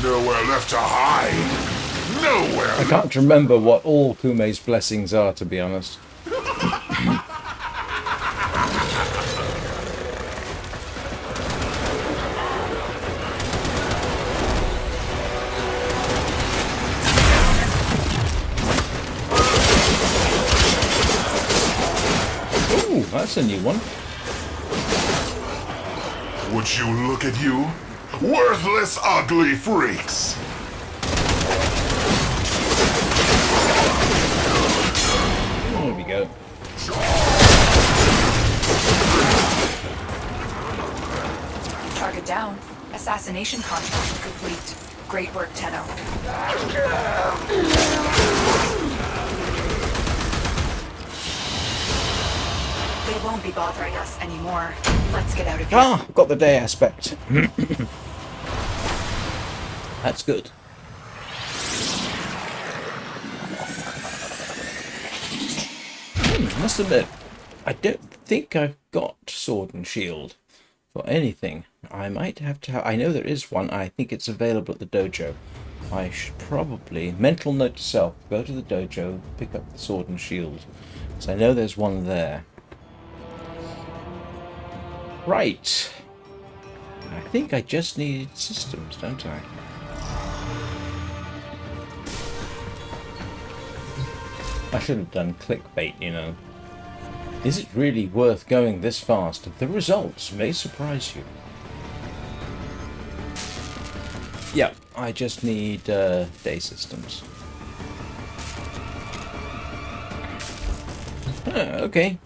Nowhere left to hide! Nowhere! I can't remember what all Kume's blessings are, to be honest. Ooh, that's a new one. Would you look at you? Worthless, ugly freaks! There we go. Target down. Assassination contract complete. Great work, Tenno. They won't be bothering us anymore. Let's get out of here. Ah, got the day aspect. That's good. Must admit, I don't think I've got sword and shield for anything. I might have to have... I know there is one. I think it's available at the dojo. I should probably... Mental note to self. Go to the dojo, pick up the sword and shield. So I know there's one there. Right. I think I just need systems, don't I? I should have done clickbait, you know. Is it really worth going this fast? The results may surprise you. Yeah, I just need day systems. Okay.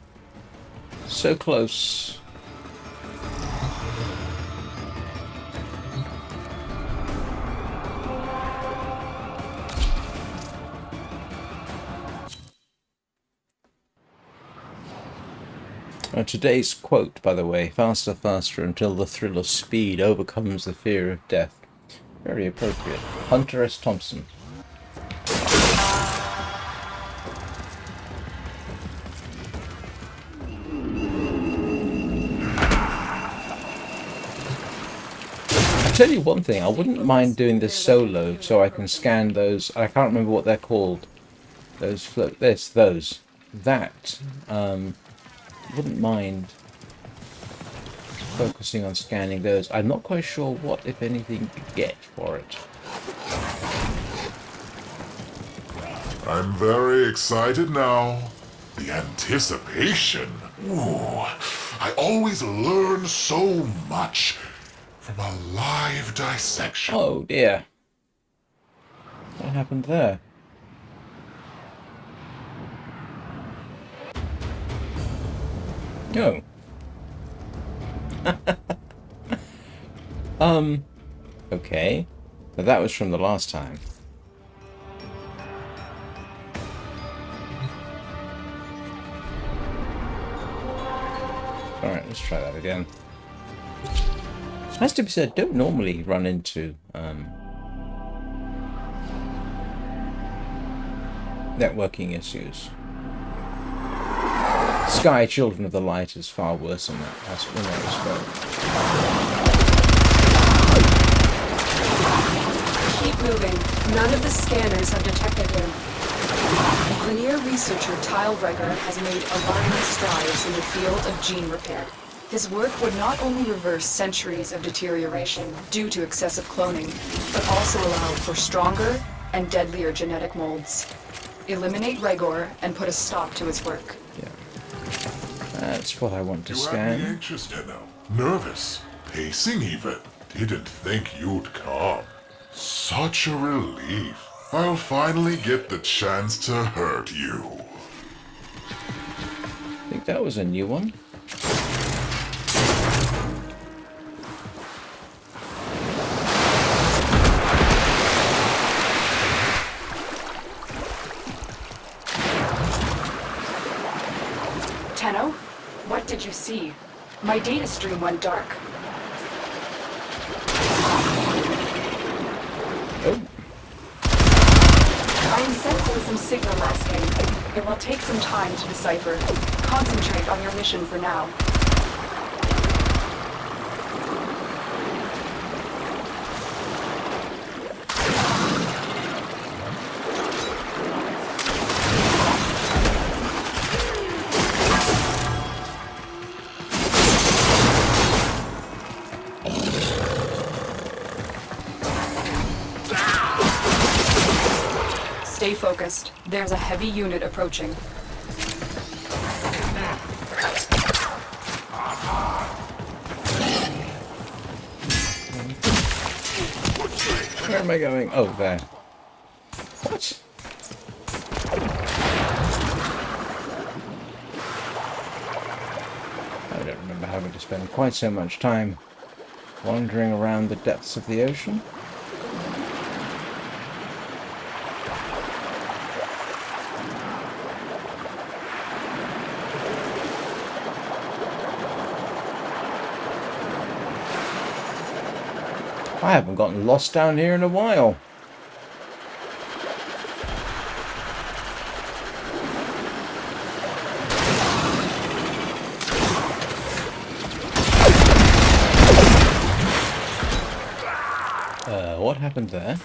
So close. Today's quote, by the way, faster, faster until the thrill of speed overcomes the fear of death. Very appropriate. Hunter S. Thompson. I tell you one thing, I wouldn't mind doing this solo so I can scan those. I can't remember what they're called. Those float. Those. That. Wouldn't mind focusing on scanning those. I'm not quite sure what, if anything, to get for it. I'm very excited now. The anticipation. Ooh, I always learn so much from a live dissection. Oh dear. What happened there? — Oh. Okay. But that was from the last time. Alright, let's try that again. Has to be said, don't normally run into networking issues. Sky Children of the Light is far worse than that. That's in that respect. Keep moving. None of the scanners have detected him. Linear researcher Tile Regger has made alarming strides in the field of gene repair. His work would not only reverse centuries of deterioration due to excessive cloning, but also allow for stronger and deadlier genetic molds. Eliminate Regor and put a stop to his work. Yeah. That's what I want to You had scan. me anxious, Tenno. Nervous. Pacing even. Didn't think you'd come. Such a relief. I'll finally get the chance to hurt you. I think that was a new one. Tenno, what did you see? My data stream went dark. Oh. I am sensing some signal masking. It will take some time to decipher. Concentrate on your mission for now. Stay focused. There's a heavy unit approaching. Where am I going? Oh, there. What? I don't remember having to spend quite so much time wandering around the depths of the ocean. I haven't gotten lost down here in a while. What happened there?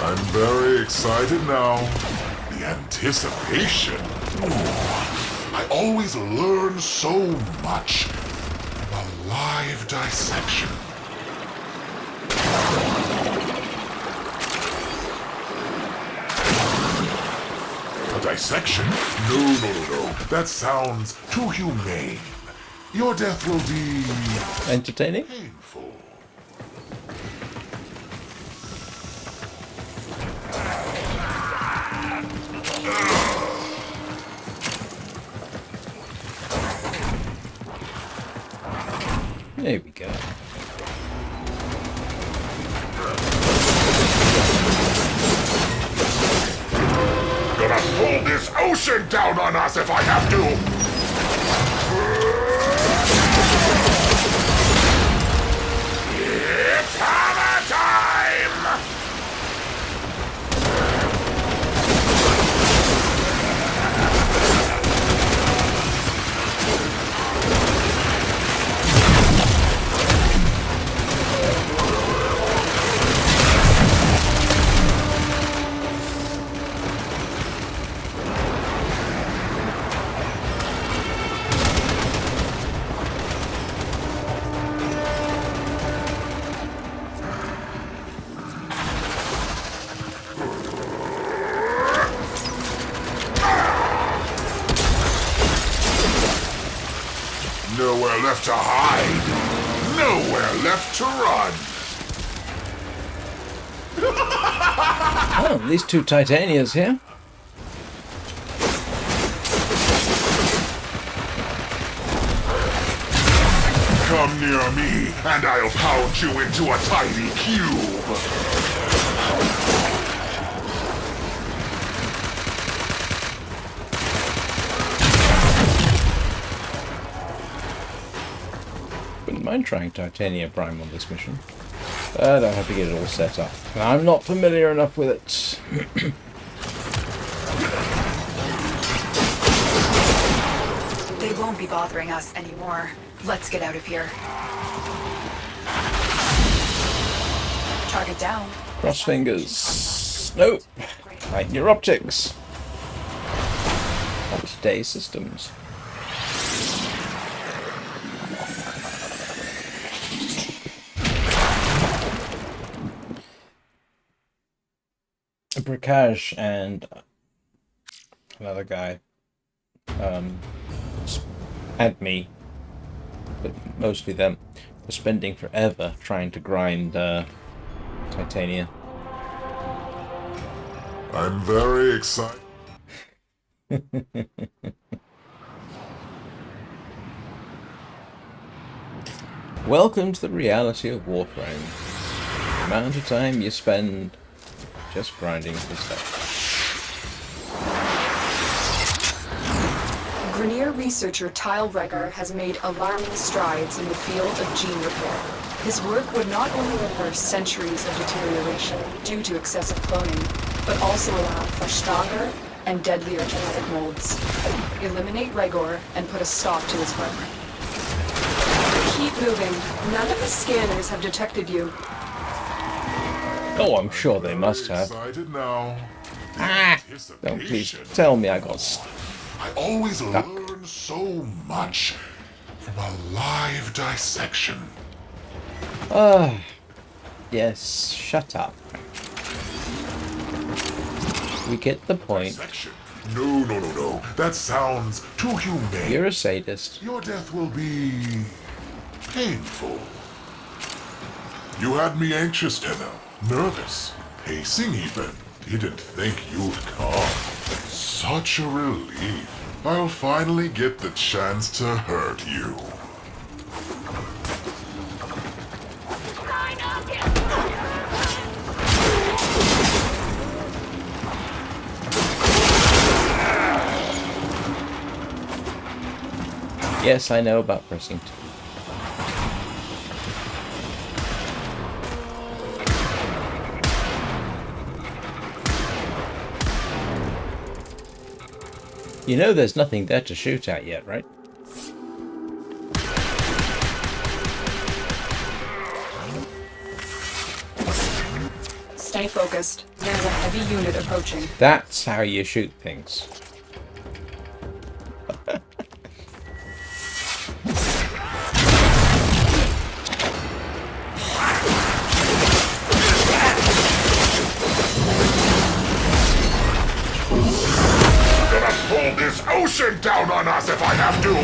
I'm very excited now. The anticipation. Ooh, I always learn so much from a live dissection. A dissection? No. That sounds too humane. Your death will be Entertaining? painful. There we go. Gonna pull this ocean down on us if I have to! It's hammer time! Nowhere left to hide. Nowhere left to run. Oh, these two Titanias here. Come near me, and I'll pound you into a tiny cube. Wouldn't mind trying Titania Prime on this mission. But I'll have to get it all set up. I'm not familiar enough with it. They won't be bothering us anymore. Let's get out of here. Target down. Cross fingers. Nope. Lighten your optics. Not today's systems. Bricage and another guy and me, but mostly them, were spending forever trying to grind Titania. I'm very excited. Welcome to the reality of Warframe. The amount of time you spend just grinding for stuff. Grenier researcher Tyle Regger has made alarming strides in the field of gene repair. His work would not only reverse centuries of deterioration due to excessive cloning, but also allow for stronger and deadlier genetic molds. Eliminate Regor and put a stop to his work. Keep moving. None of the scanners have detected you. Oh, I'm sure they must have. Excited now. Ah! Don't please tell me I got I always learn so much from a live dissection. yes, shut up. We get the point. Dissection? No. That sounds too humane. You're a sadist. Your death will be painful. You had me anxious, Tenno. Nervous. Pacing even. Didn't think you'd come. Such a relief. I'll finally get the chance to hurt you. Yes, I know about pressing 2. You know there's nothing there to shoot at yet, right? Stay focused. There's a heavy unit approaching. That's how you shoot things. Pull this ocean down on us if I have to!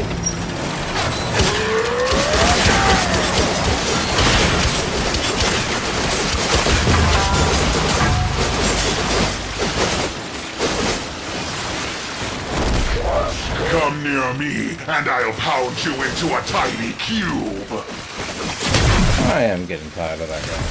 Come near me, and I'll pound you into a tiny cube! I am getting tired of that guy.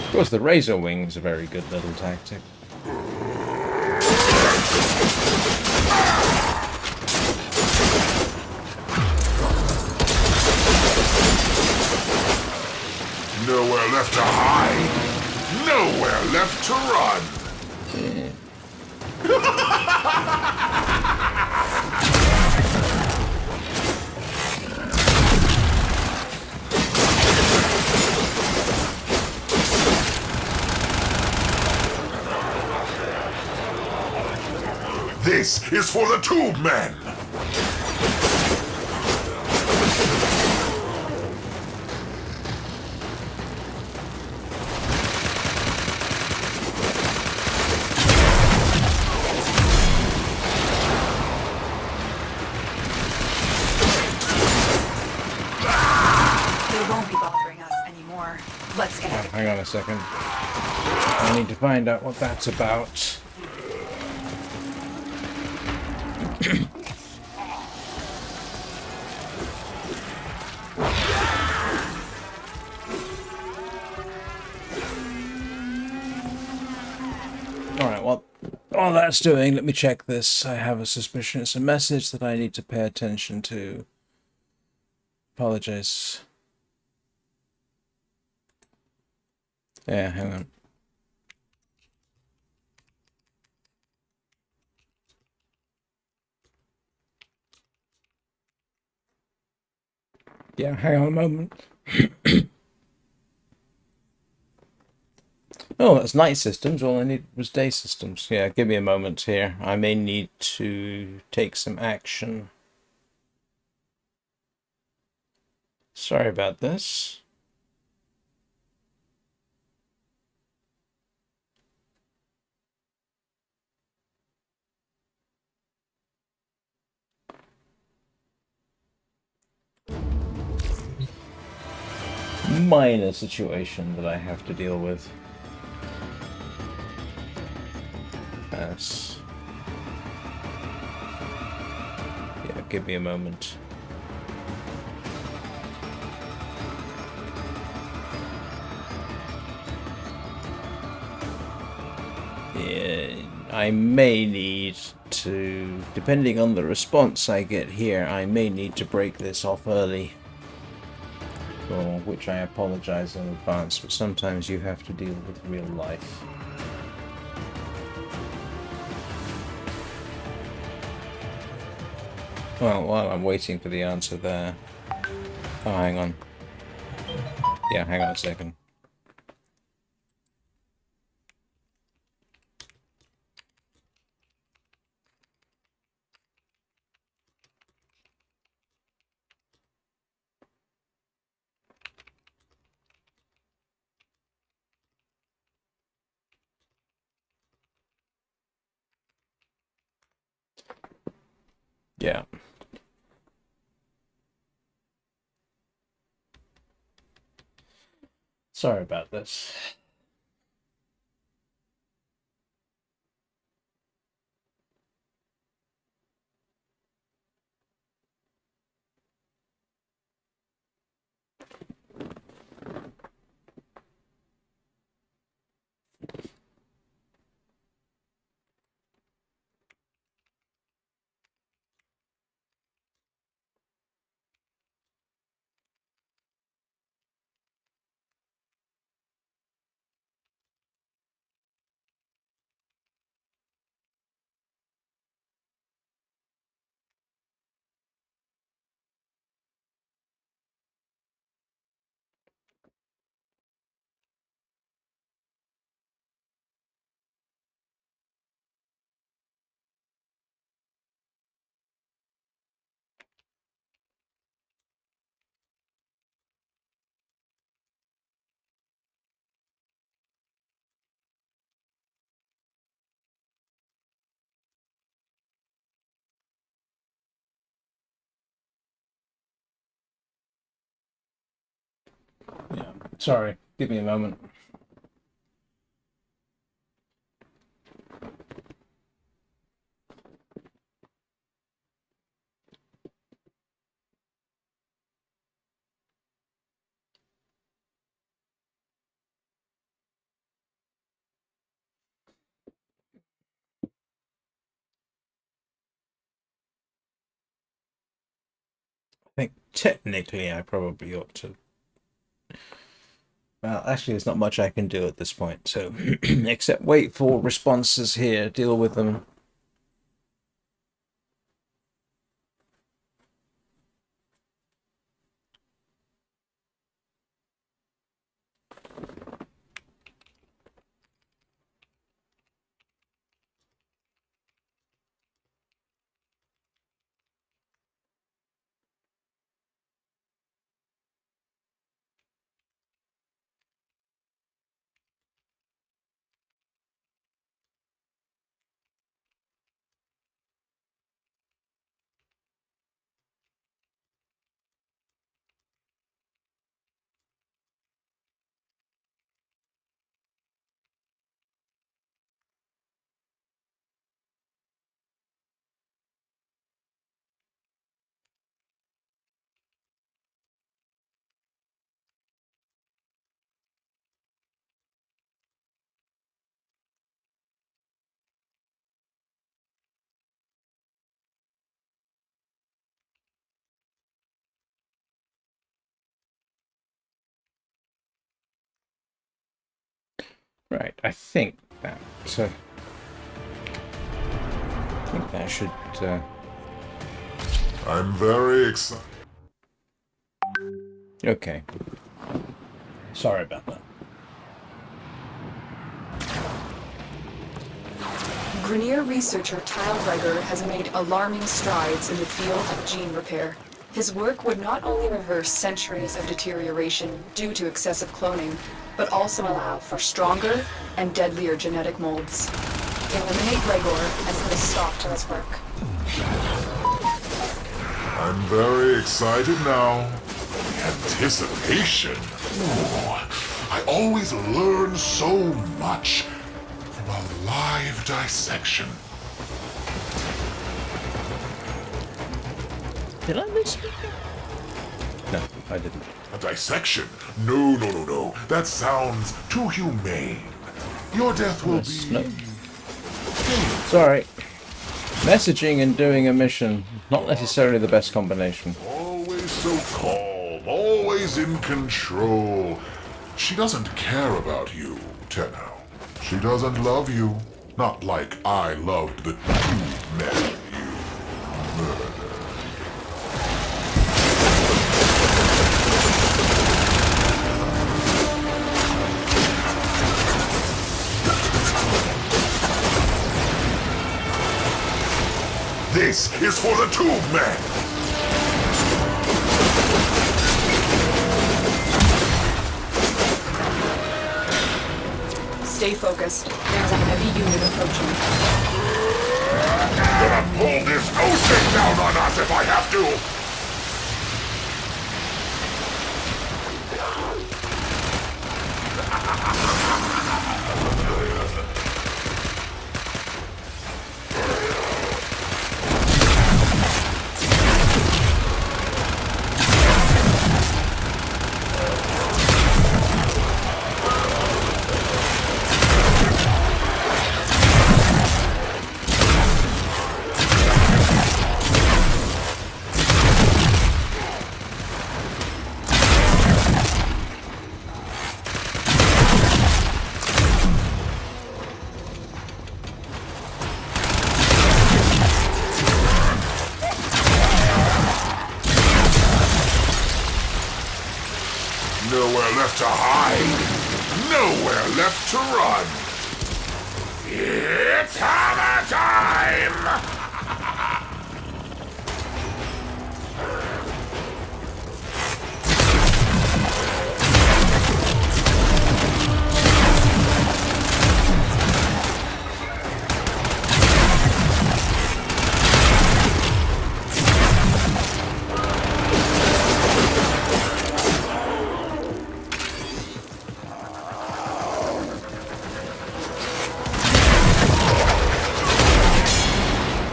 Of course, the razor wing's a very good little tactic. Nowhere left to hide. Nowhere left to run. Yeah. This is for the tube men! They won't be bothering us anymore. Let's get out of here. Hang on a second. I need to find out what that's about. Alright, well, while that's doing, let me check this. I have a suspicion it's a message that I need to pay attention to. Apologize. Yeah, hang on. Yeah, hang on a moment. Oh, that's night systems. All I need was day systems. Yeah, give me a moment here. I may need to take some action. Sorry about this. Minor situation that I have to deal with. Yes. Yeah, give me a moment. Yeah, I may need to, depending on the response I get here, I may need to break this off early. For which I apologize in advance, but sometimes you have to deal with real life. Well, while I'm waiting for the answer there... Oh, hang on. Yeah, hang on a second. Yeah. Sorry about this. Yeah. Sorry. Give me a moment. I think technically I probably ought to. Well, actually, there's not much I can do at this point, so except wait for responses here, deal with them. Right, I think that should. I'm very excited. Okay. Sorry about that. Grenier researcher Tilegreger has made alarming strides in the field of gene repair. His work would not only reverse centuries of deterioration due to excessive cloning, but also allow for stronger and deadlier genetic molds. Eliminate Gregor and put a stop to his work. I'm very excited now. Anticipation. Ooh, I always learn so much from a live dissection. Did I miss it? No, I didn't. A dissection? No. That sounds too humane. Your death will be... No. Sorry. Messaging and doing a mission, not necessarily the best combination. Always so calm, always in control. She doesn't care about you, Tenno. She doesn't love you. Not like I loved the two men you murdered. This is for the tube men! Stay focused. There's a heavy unit approaching. I'm gonna pull this ocean down on us if I have to! Nowhere left to hide. Nowhere left to run. It's hammer time!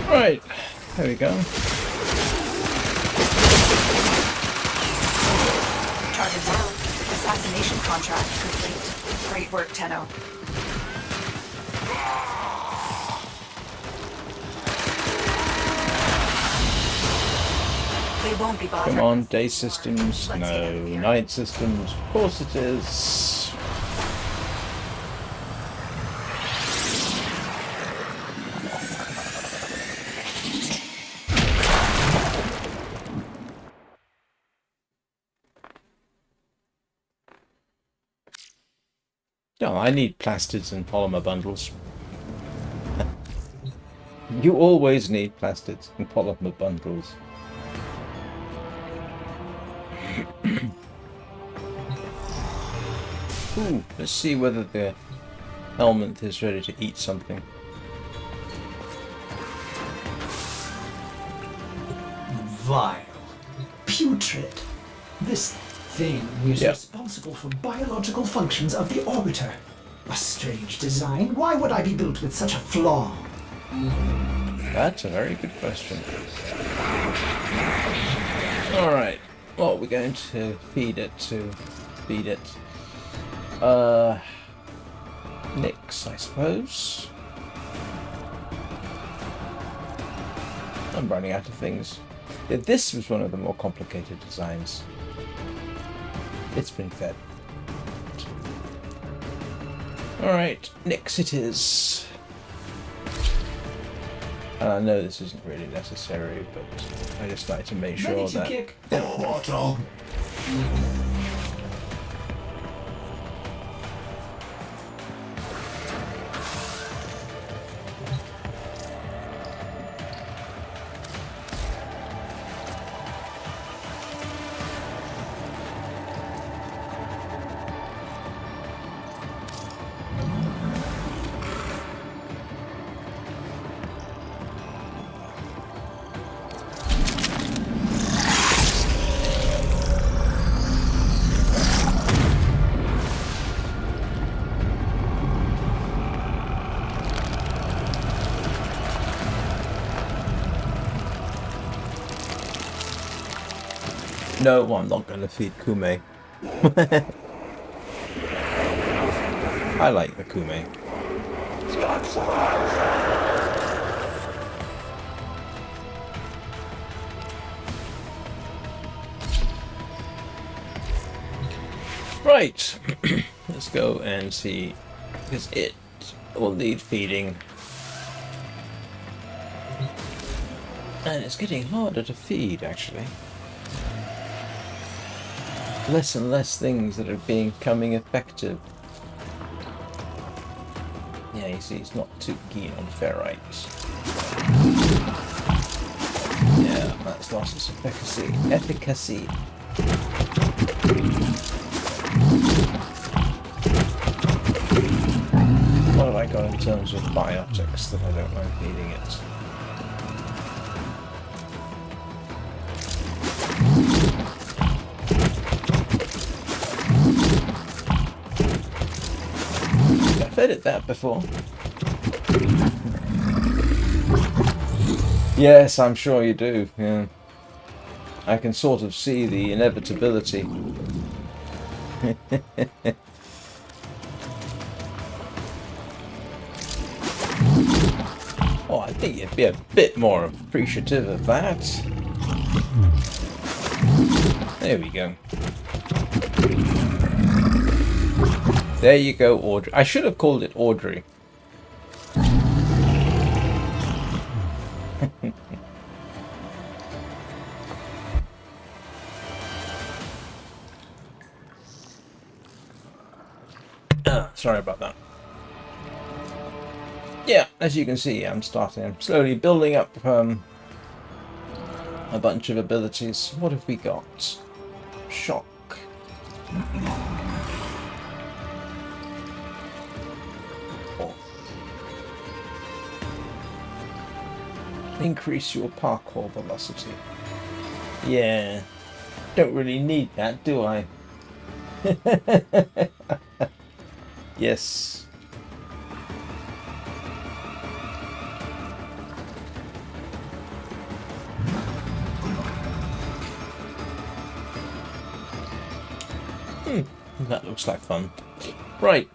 Right, there we go. Target down. Assassination contract complete. Great work, Tenno. They won't be bothered. Come on, day systems, no. Night systems, of course it is. No, I need plastids and polymer bundles. You always need plastids and polymer bundles. Ooh, let's see whether the helmet is ready to eat something. Vile. Putrid. This thing is Yep. responsible for biological functions of the orbiter. A strange design. Why would I be built with such a flaw? That's a very good question. Alright, well, we're going to feed it to feed it. Nix, I suppose. I'm running out of things. Yeah, this was one of the more complicated designs. It's been fed. Alright, next it is. And I know this isn't really necessary, but I just like to make sure Ready to that... kick. Portal. No, I'm not going to feed Kume. I like the Kume. Right, let's go and see, because it will need feeding. And it's getting harder to feed, actually. Less and less things that are becoming effective. Yeah, you see, it's not too keen on ferrites. Yeah, that's lost its efficacy. What have I got in terms of biotics that I don't mind feeding it? I've fed it that before. Yes, I'm sure you do, yeah. I can sort of see the inevitability. Oh, I think you'd be a bit more appreciative of that. There we go. There you go, Audrey. I should have called it Audrey. Sorry about that. Yeah, as you can see, I'm slowly building up a bunch of abilities. What have we got? Shock. Oh. Increase your parkour velocity. Yeah, don't really need that, do I? Yes. That looks like fun. Right.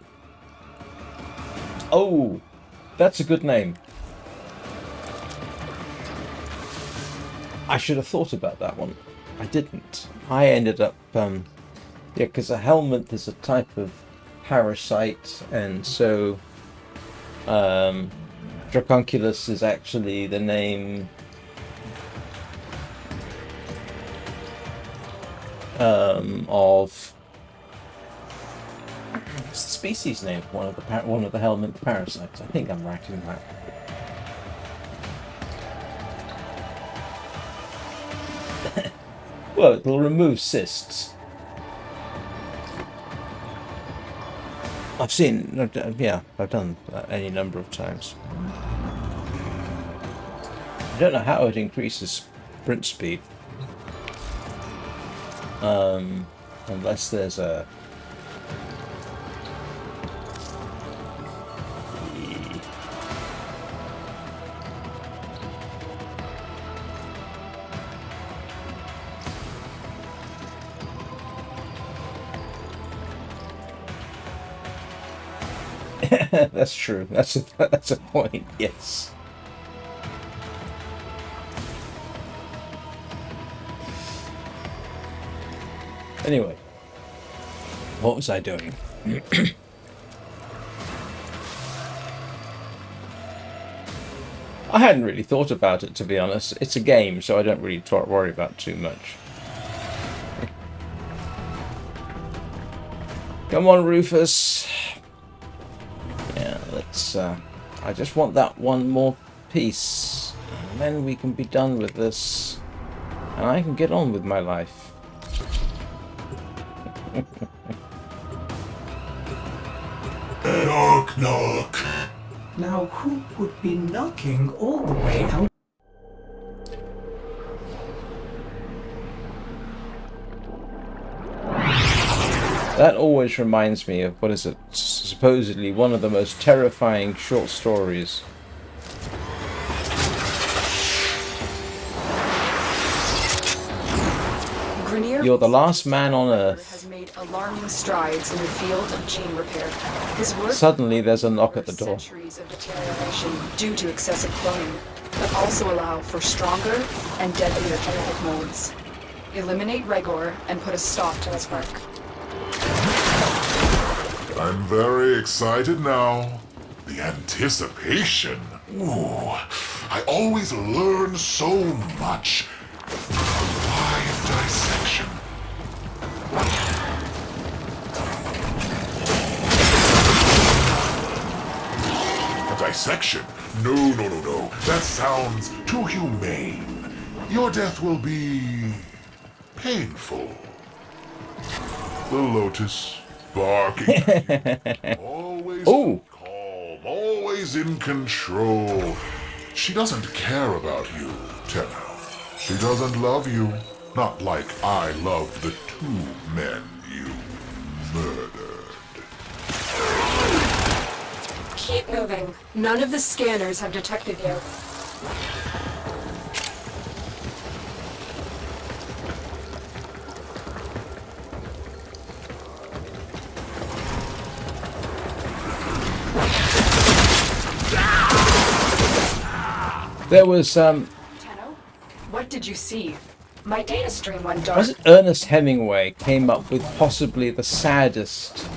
Oh, that's a good name. I should have thought about that one. I didn't. I ended up, yeah, because a helmet is a type of parasite, and so Dracunculus is actually the name of it's the species name of one of the helmet parasites. I think I'm right in that. Well, it will remove cysts. I've seen, yeah, I've done that any number of times. I don't know how it increases sprint speed. Unless there's a... That's true. That's a point. Yes. Anyway, what was I doing? I hadn't really thought about it, to be honest. It's a game, so I don't really worry about too much. Come on, Rufus. Yeah, let's... I just want that one more piece. And then we can be done with this. And I can get on with my life. Knock, knock. Now, who would be knocking all the way out? That always reminds me of, what is it, supposedly one of the most terrifying short stories. You're the last man on Earth. Has made alarming strides in the field of gene repair. His work Suddenly there's a knock at the door. centuries of deterioration due to excessive cloning, but also allow for stronger and deadlier genetic modes. Eliminate Regor and put a stop to his work. I'm very excited now. The anticipation. Ooh, I always learn so much. Live dissection. A dissection? No, no, no, no. That sounds too humane. Your death will be painful. The lotus barking. Always Ooh. calm, always in control. She doesn't care about you, Tenno. She doesn't love you. Not like I loved the 2 men you murdered. Keep moving. None of the scanners have detected you. There was, Tenno, what did you see? My data stream went dark. was it Ernest Hemingway came up with possibly the saddest,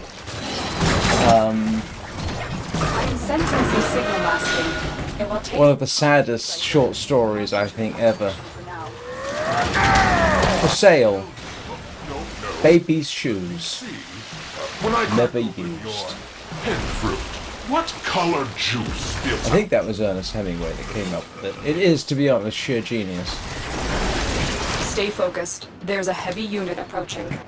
I'm sensing some signal masking. It will take one of the saddest short stories I think ever. for now. For sale. Baby's shoes. When I Never crack open used. your head fruit, what color juice spills I think that was Ernest Hemingway that came up with it. It is, to be honest, sheer genius. Stay focused. There's a heavy unit approaching.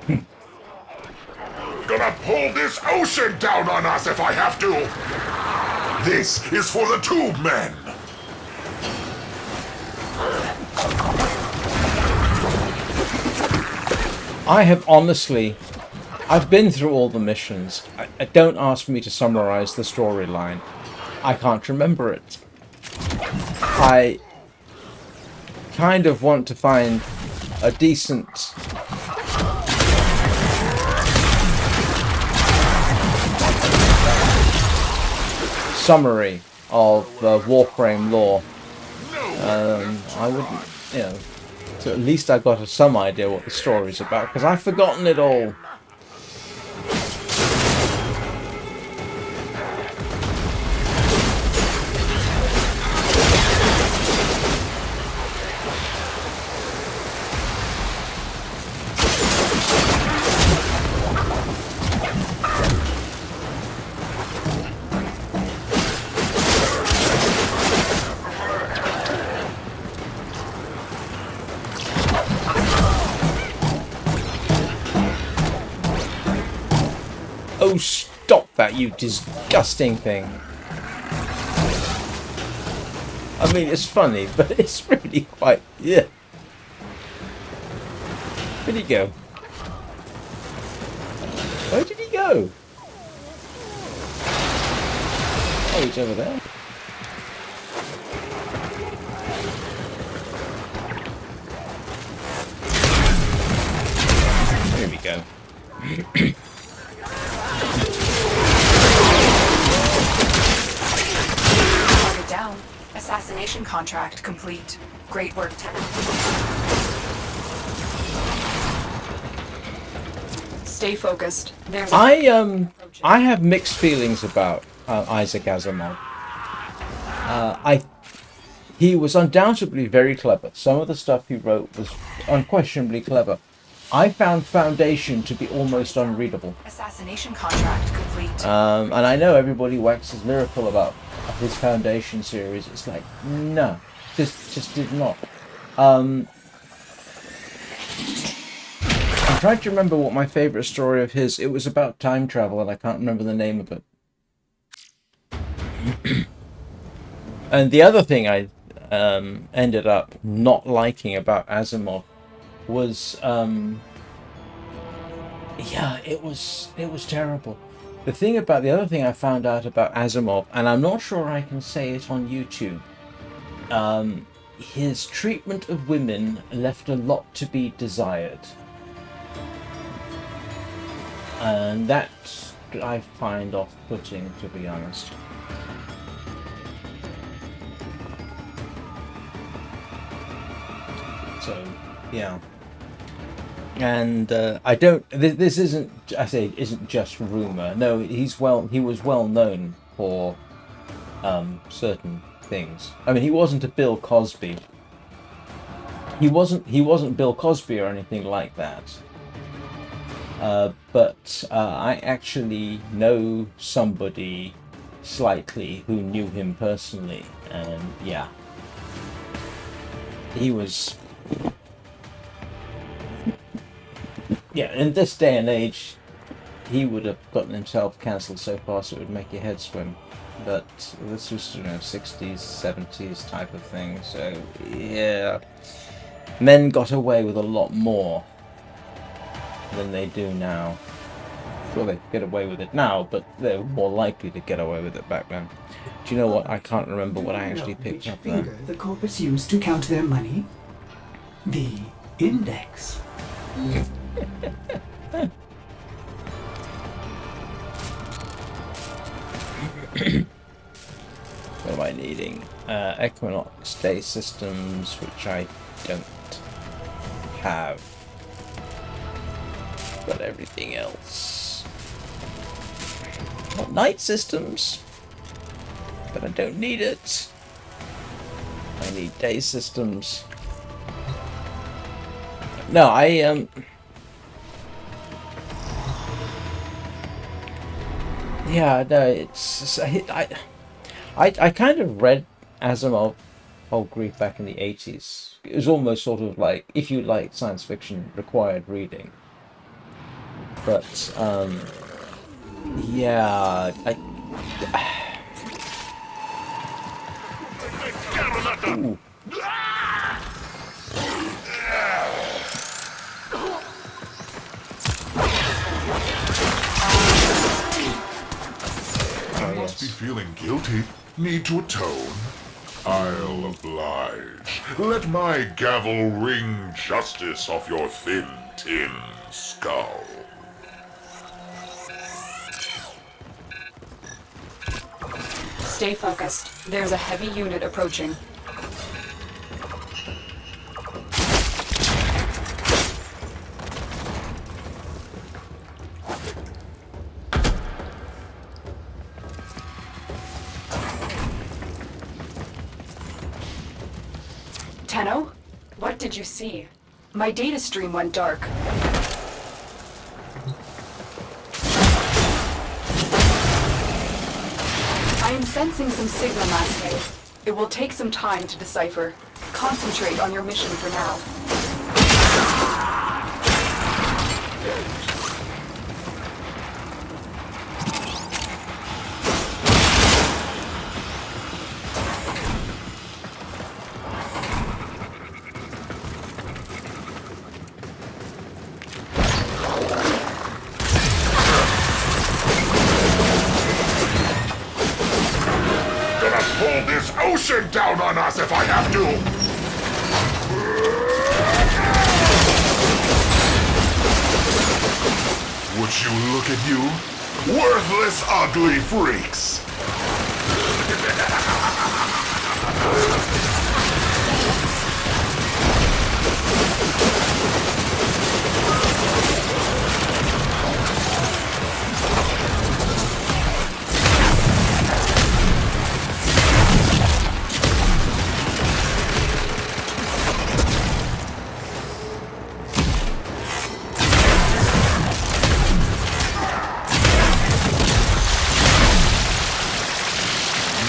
Gonna pull this ocean down on us if I have to. This is for the 2 men. I have honestly... I've been through all the missions. Don't ask me to summarize the storyline. I can't remember it. I kind of want to find a decent summary of the Warframe lore. I wouldn't, you know, so at least I got some idea what the story's about, because I've forgotten it all. Oh, stop that, you disgusting thing. I mean, it's funny, but it's really quite... yeah. Where'd he go? Where did he go? Oh, he's over there. There we go. Target down. Assassination contract complete. Great work, Tenno. Stay focused. There's a I have mixed feelings about Isaac Asimov. he was undoubtedly very clever. Some of the stuff he wrote was unquestionably clever. I found Foundation to be almost unreadable. Assassination contract complete. And I know everybody waxes lyrical about his Foundation series. It's like, no, just did not. I'm trying to remember what my favorite story of his. It was about time travel, and I can't remember the name of it. And the other thing I ended up not liking about Asimov was, yeah, it was terrible. The other thing I found out about Asimov, and I'm not sure I can say it on YouTube, his treatment of women left a lot to be desired. And that I find off-putting, to be honest. So, yeah. And I don't. This isn't. I say it isn't just rumor. No, he was well known for certain things. I mean, he wasn't a Bill Cosby. He wasn't Bill Cosby or anything like that. But I actually know somebody slightly who knew him personally, and yeah, he was. Yeah, in this day and age, he would have gotten himself cancelled so fast it would make your head swim. But this was, 60s, 70s type of thing, so yeah. Men got away with a lot more than they do now. Well, they get away with it now, but they're more likely to get away with it back then. Do you know what? I can't remember what I actually picked up there. Finger the corpus used to count their money? The index. What am I needing? Equinox day systems, which I don't have. But everything else. Not night systems, but I don't need it. I need day systems. No, yeah, no, it's I kind of read Asimov Whole Grief back in the 80s. It was almost sort of like, if you like science fiction, required reading. But yeah, ooh. Must be feeling guilty. Need to atone. I'll oblige. Let my gavel ring justice off your thin tin skull. Stay focused. There's a heavy unit approaching. Tenno? What did you see? My data stream went dark. I am sensing some signal masking. It will take some time to decipher. Concentrate on your mission for now. Pull this ocean down on us if I have to! Would you look at you? Worthless, ugly freaks!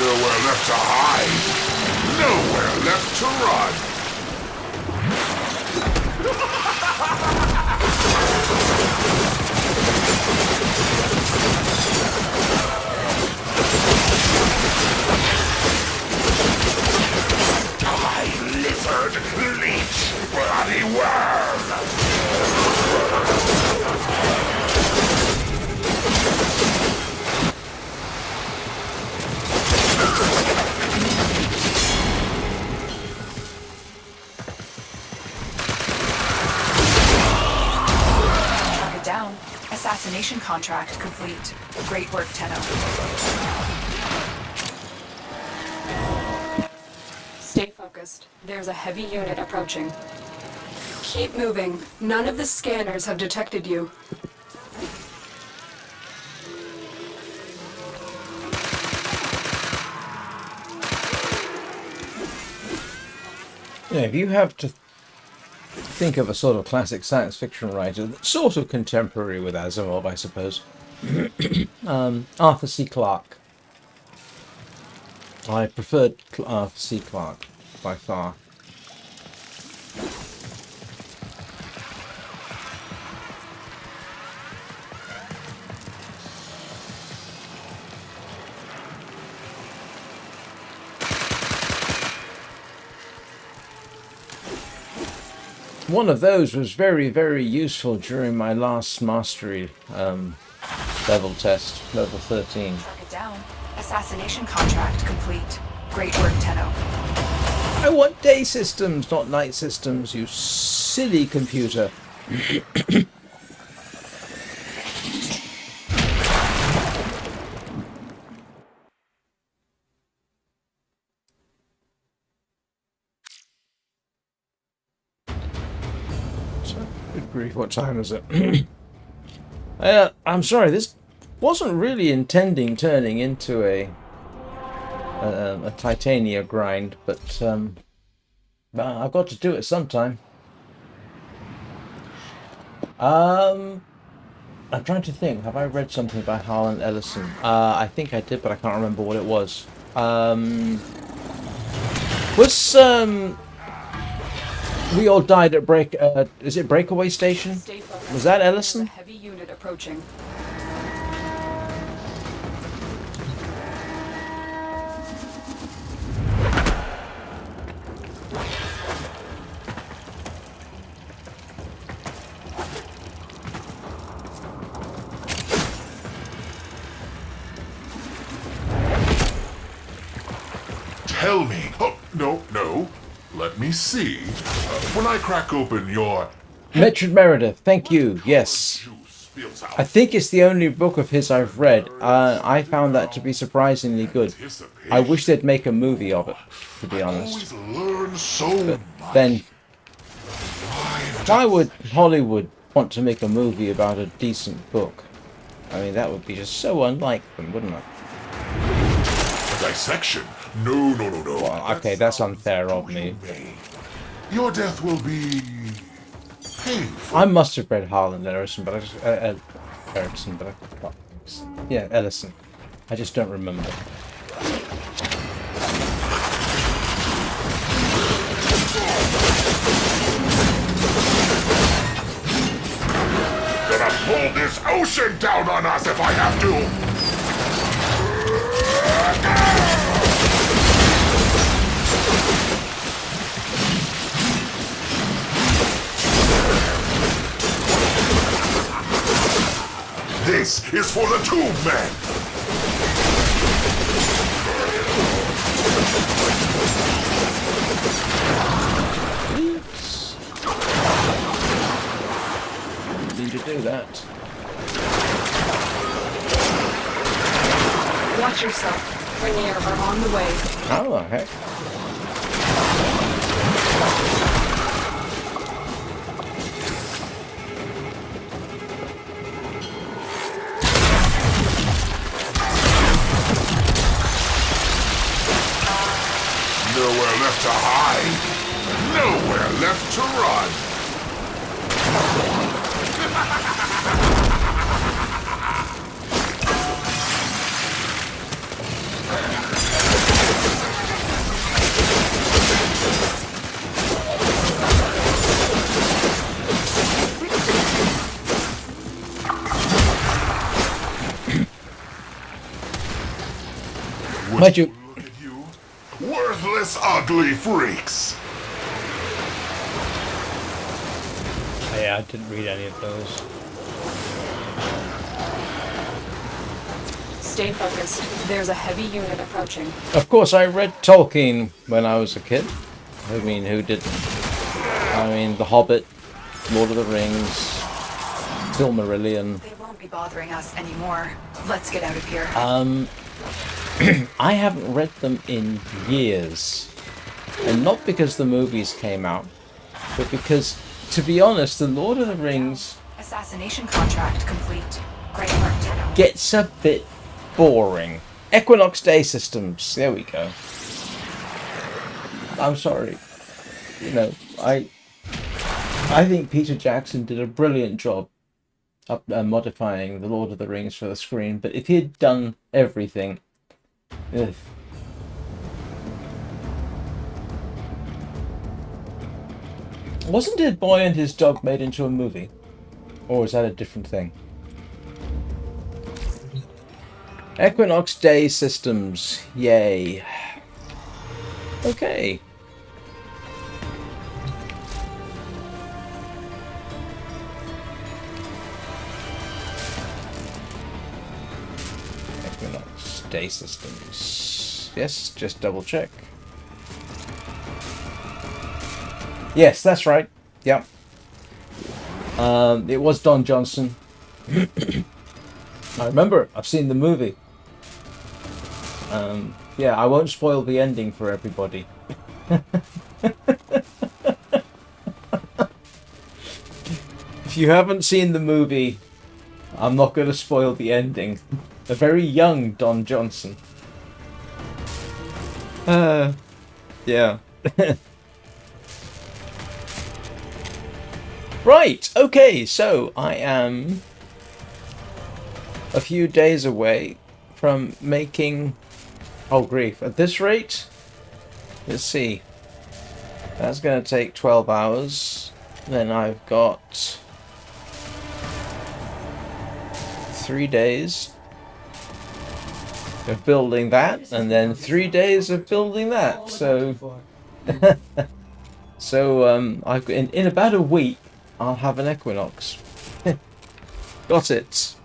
Nowhere left to hide. Nowhere left to run. Die, lizard, leech, bloody worm! Track it down. Assassination contract complete. Great work, Tenno. Stay focused. There's a heavy unit approaching. Keep moving. None of the scanners have detected you. Yeah, if you have to think of a sort of classic science fiction writer, that's sort of contemporary with Asimov, I suppose. Arthur C. Clarke. I preferred Arthur C. Clarke by far. One of those was very, very useful during my last mastery level test, level 13. Track it down. Assassination contract complete. Great work, Tenno. I want day systems, not night systems, you silly computer. Good grief, what time is it? I'm sorry, this wasn't really intending turning into a titania grind, but I've got to do it sometime. I'm trying to think, have I read something by Harlan Ellison? I think I did, but I can't remember what it was. We all died at is it Breakaway Station? Stay focused. Was that There's Ellison? a heavy unit approaching. Tell me. Oh, no. Let me see. When I crack open your Richard Meredith, thank you, yes. juice spills out I think it's the only book of his I've read. I found that to be surprisingly good. anticipation. I wish they'd make a movie of it, to be honest. Always learn so much. Then, why would Hollywood want to make a movie about a decent book? I mean, that would be just so unlike them, wouldn't it? Dissection? No. Well, okay, that's unfair of me. Your death will be painful. I must have read Harlan Ellison, but I just Erickson, but I can't. Yeah, Ellison. I just don't remember. Gonna pull this ocean down on us if I have to. This is for the Tomb Men! Oops. Didn't mean to do that. Watch yourself. Rainier are on the way. Oh, heck. Nowhere left to hide. Nowhere left to run. Mind you, Look at you. Worthless, ugly freaks. oh, yeah, I didn't read any of those. Stay focused. There's a heavy unit approaching. Of course, I read Tolkien when I was a kid. I mean, who didn't? I mean, The Hobbit, Lord of the Rings, Silmarillion. They won't be bothering us anymore. Let's get out of here. I haven't read them in years. And not because the movies came out, but because, to be honest, The Lord of the Rings Assassination contract complete. Great work, Tenno. gets a bit boring. Equinox Day Systems. There we go. I'm sorry. You know, I think Peter Jackson did a brilliant job modifying The Lord of the Rings for the screen, but if he had done everything... Ugh. Wasn't it Boy and His Dog made into a movie? Or is that a different thing? Equinox Day Systems. Yay. Okay. Equinox Day Systems. Yes, just double check. Yes, that's right. Yep. It was Don Johnson. I remember. I've seen the movie. Yeah, I won't spoil the ending for everybody. If you haven't seen the movie, I'm not going to spoil the ending. A very young Don Johnson. Yeah. Right, okay, so I am a few days away from making... Oh, grief. At this rate, let's see. That's going to take 12 hours. Then I've got 3 days of building that, and then 3 days of building that. So, I've in about a week, I'll have an Equinox. Got it.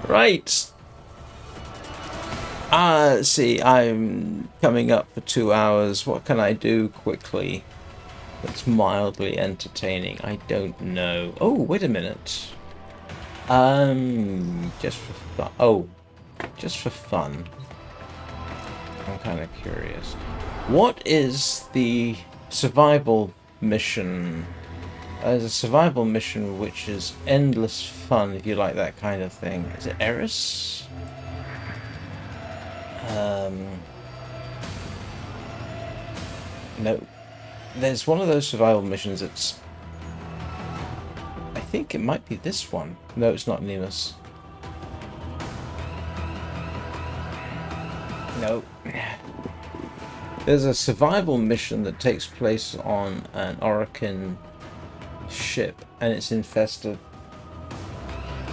Right. Let's see. I'm coming up for 2 hours. What can I do quickly that's mildly entertaining? I don't know. Oh, wait a minute. Just for fun. Oh, just for fun. I'm kind of curious. What is the survival mission? There's a survival mission which is endless fun, if you like that kind of thing. Is it Eris? No. There's one of those survival missions that's... I think it might be this one. No, it's not Nemus. No. There's a survival mission that takes place on an Orokin ship, and it's infested.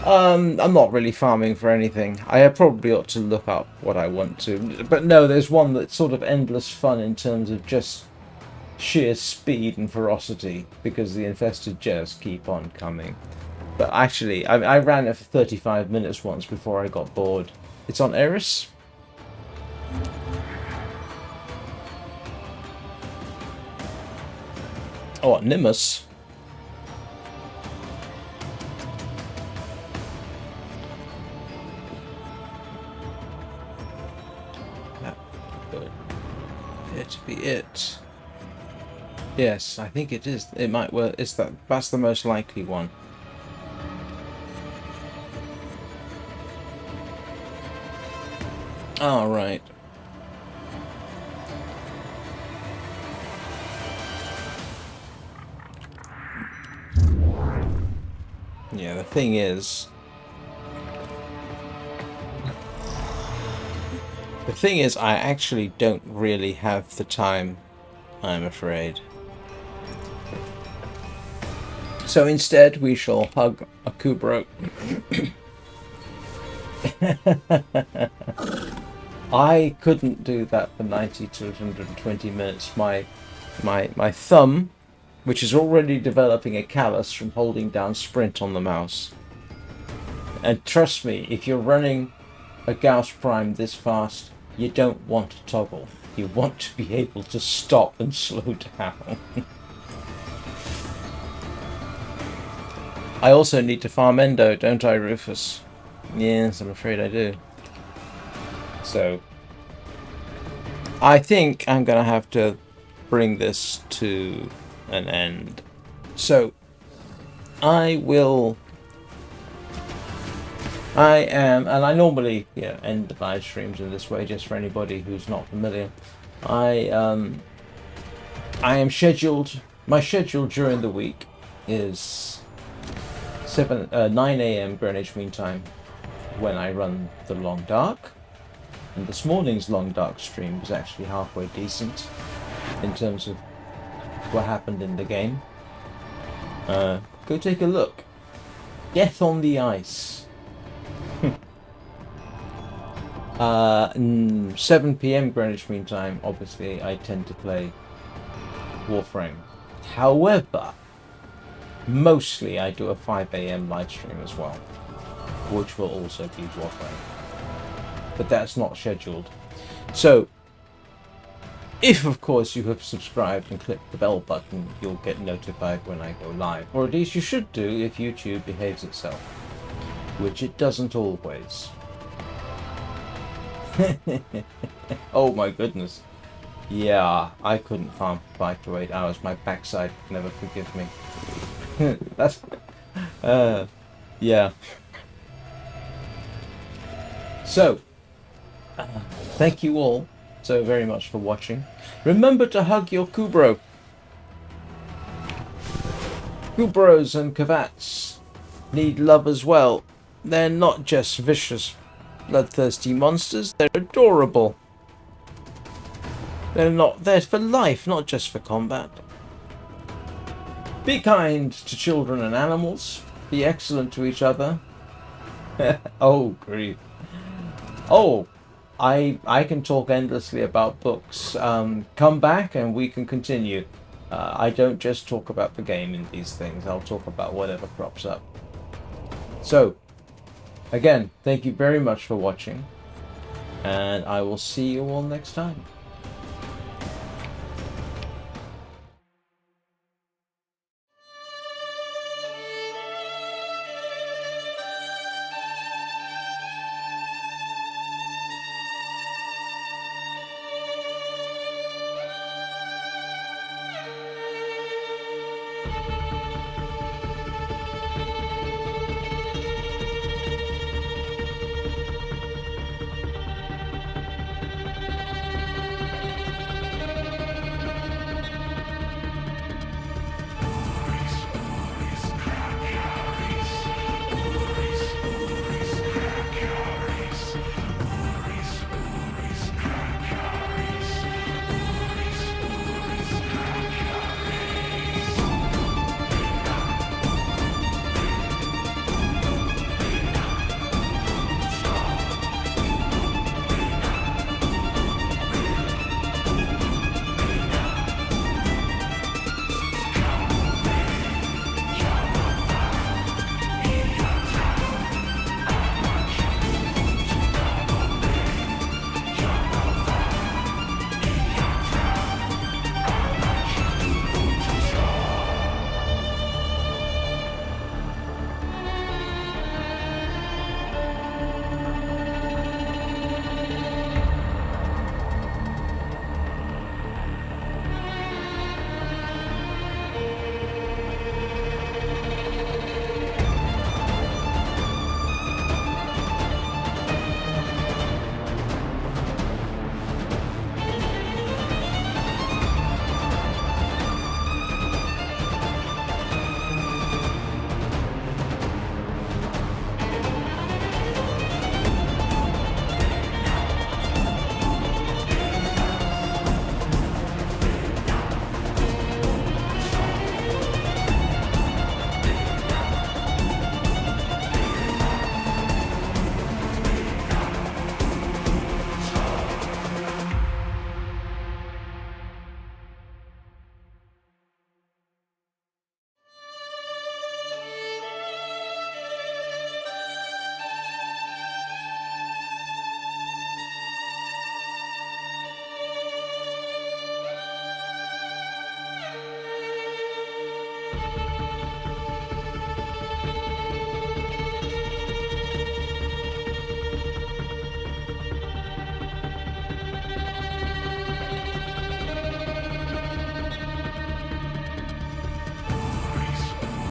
I'm not really farming for anything. I probably ought to look up what I want to. But no, there's one that's sort of endless fun in terms of just sheer speed and ferocity, because the infested just keep on coming. But actually, I ran it for 35 minutes once before I got bored. It's on Eris. Oh, Nimbus. That would appear to be it. Yes, I think it is. It might. Well, it's that. That's the most likely one. All right. Yeah, the thing is... I actually don't really have the time, I'm afraid. So instead, we shall hug a Kubrow. I couldn't do that for 90 to 120 minutes. My thumb, which is already developing a callus from holding down sprint on the mouse. And trust me, if you're running a Gauss Prime this fast, you don't want to toggle. You want to be able to stop and slow down. I also need to farm Endo, don't I, Rufus? Yes, I'm afraid I do. So, I think I'm going to have to bring this to an end. So, I normally end the live streams in this way, just for anybody who's not familiar. I am scheduled, my schedule during the week is 9 AM Greenwich Mean Time when I run the Long Dark. And this morning's Long Dark stream was actually halfway decent in terms of what happened in the game. Go take a look. Death on the Ice. 7 PM Greenwich Mean Time, obviously I tend to play Warframe. However, mostly I do a 5 AM live stream as well, which will also be Warframe. But that's not scheduled. So, if of course you have subscribed and clicked the bell button, you'll get notified when I go live. Or at least you should do if YouTube behaves itself, which it doesn't always. Oh my goodness. Yeah, I couldn't farm for 5 to 8 hours. My backside could never forgive me. That's... yeah. So, thank you all so very much for watching. Remember to hug your Kubrow. Kubrows and Kavats need love as well. They're not just vicious, bloodthirsty monsters, they're adorable. They're for life, not just for combat. Be kind to children and animals. Be excellent to each other. Oh, grief. Oh, I can talk endlessly about books. Come back and we can continue. I don't just talk about the game in these things. I'll talk about whatever crops up. So, again, thank you very much for watching. And I will see you all next time.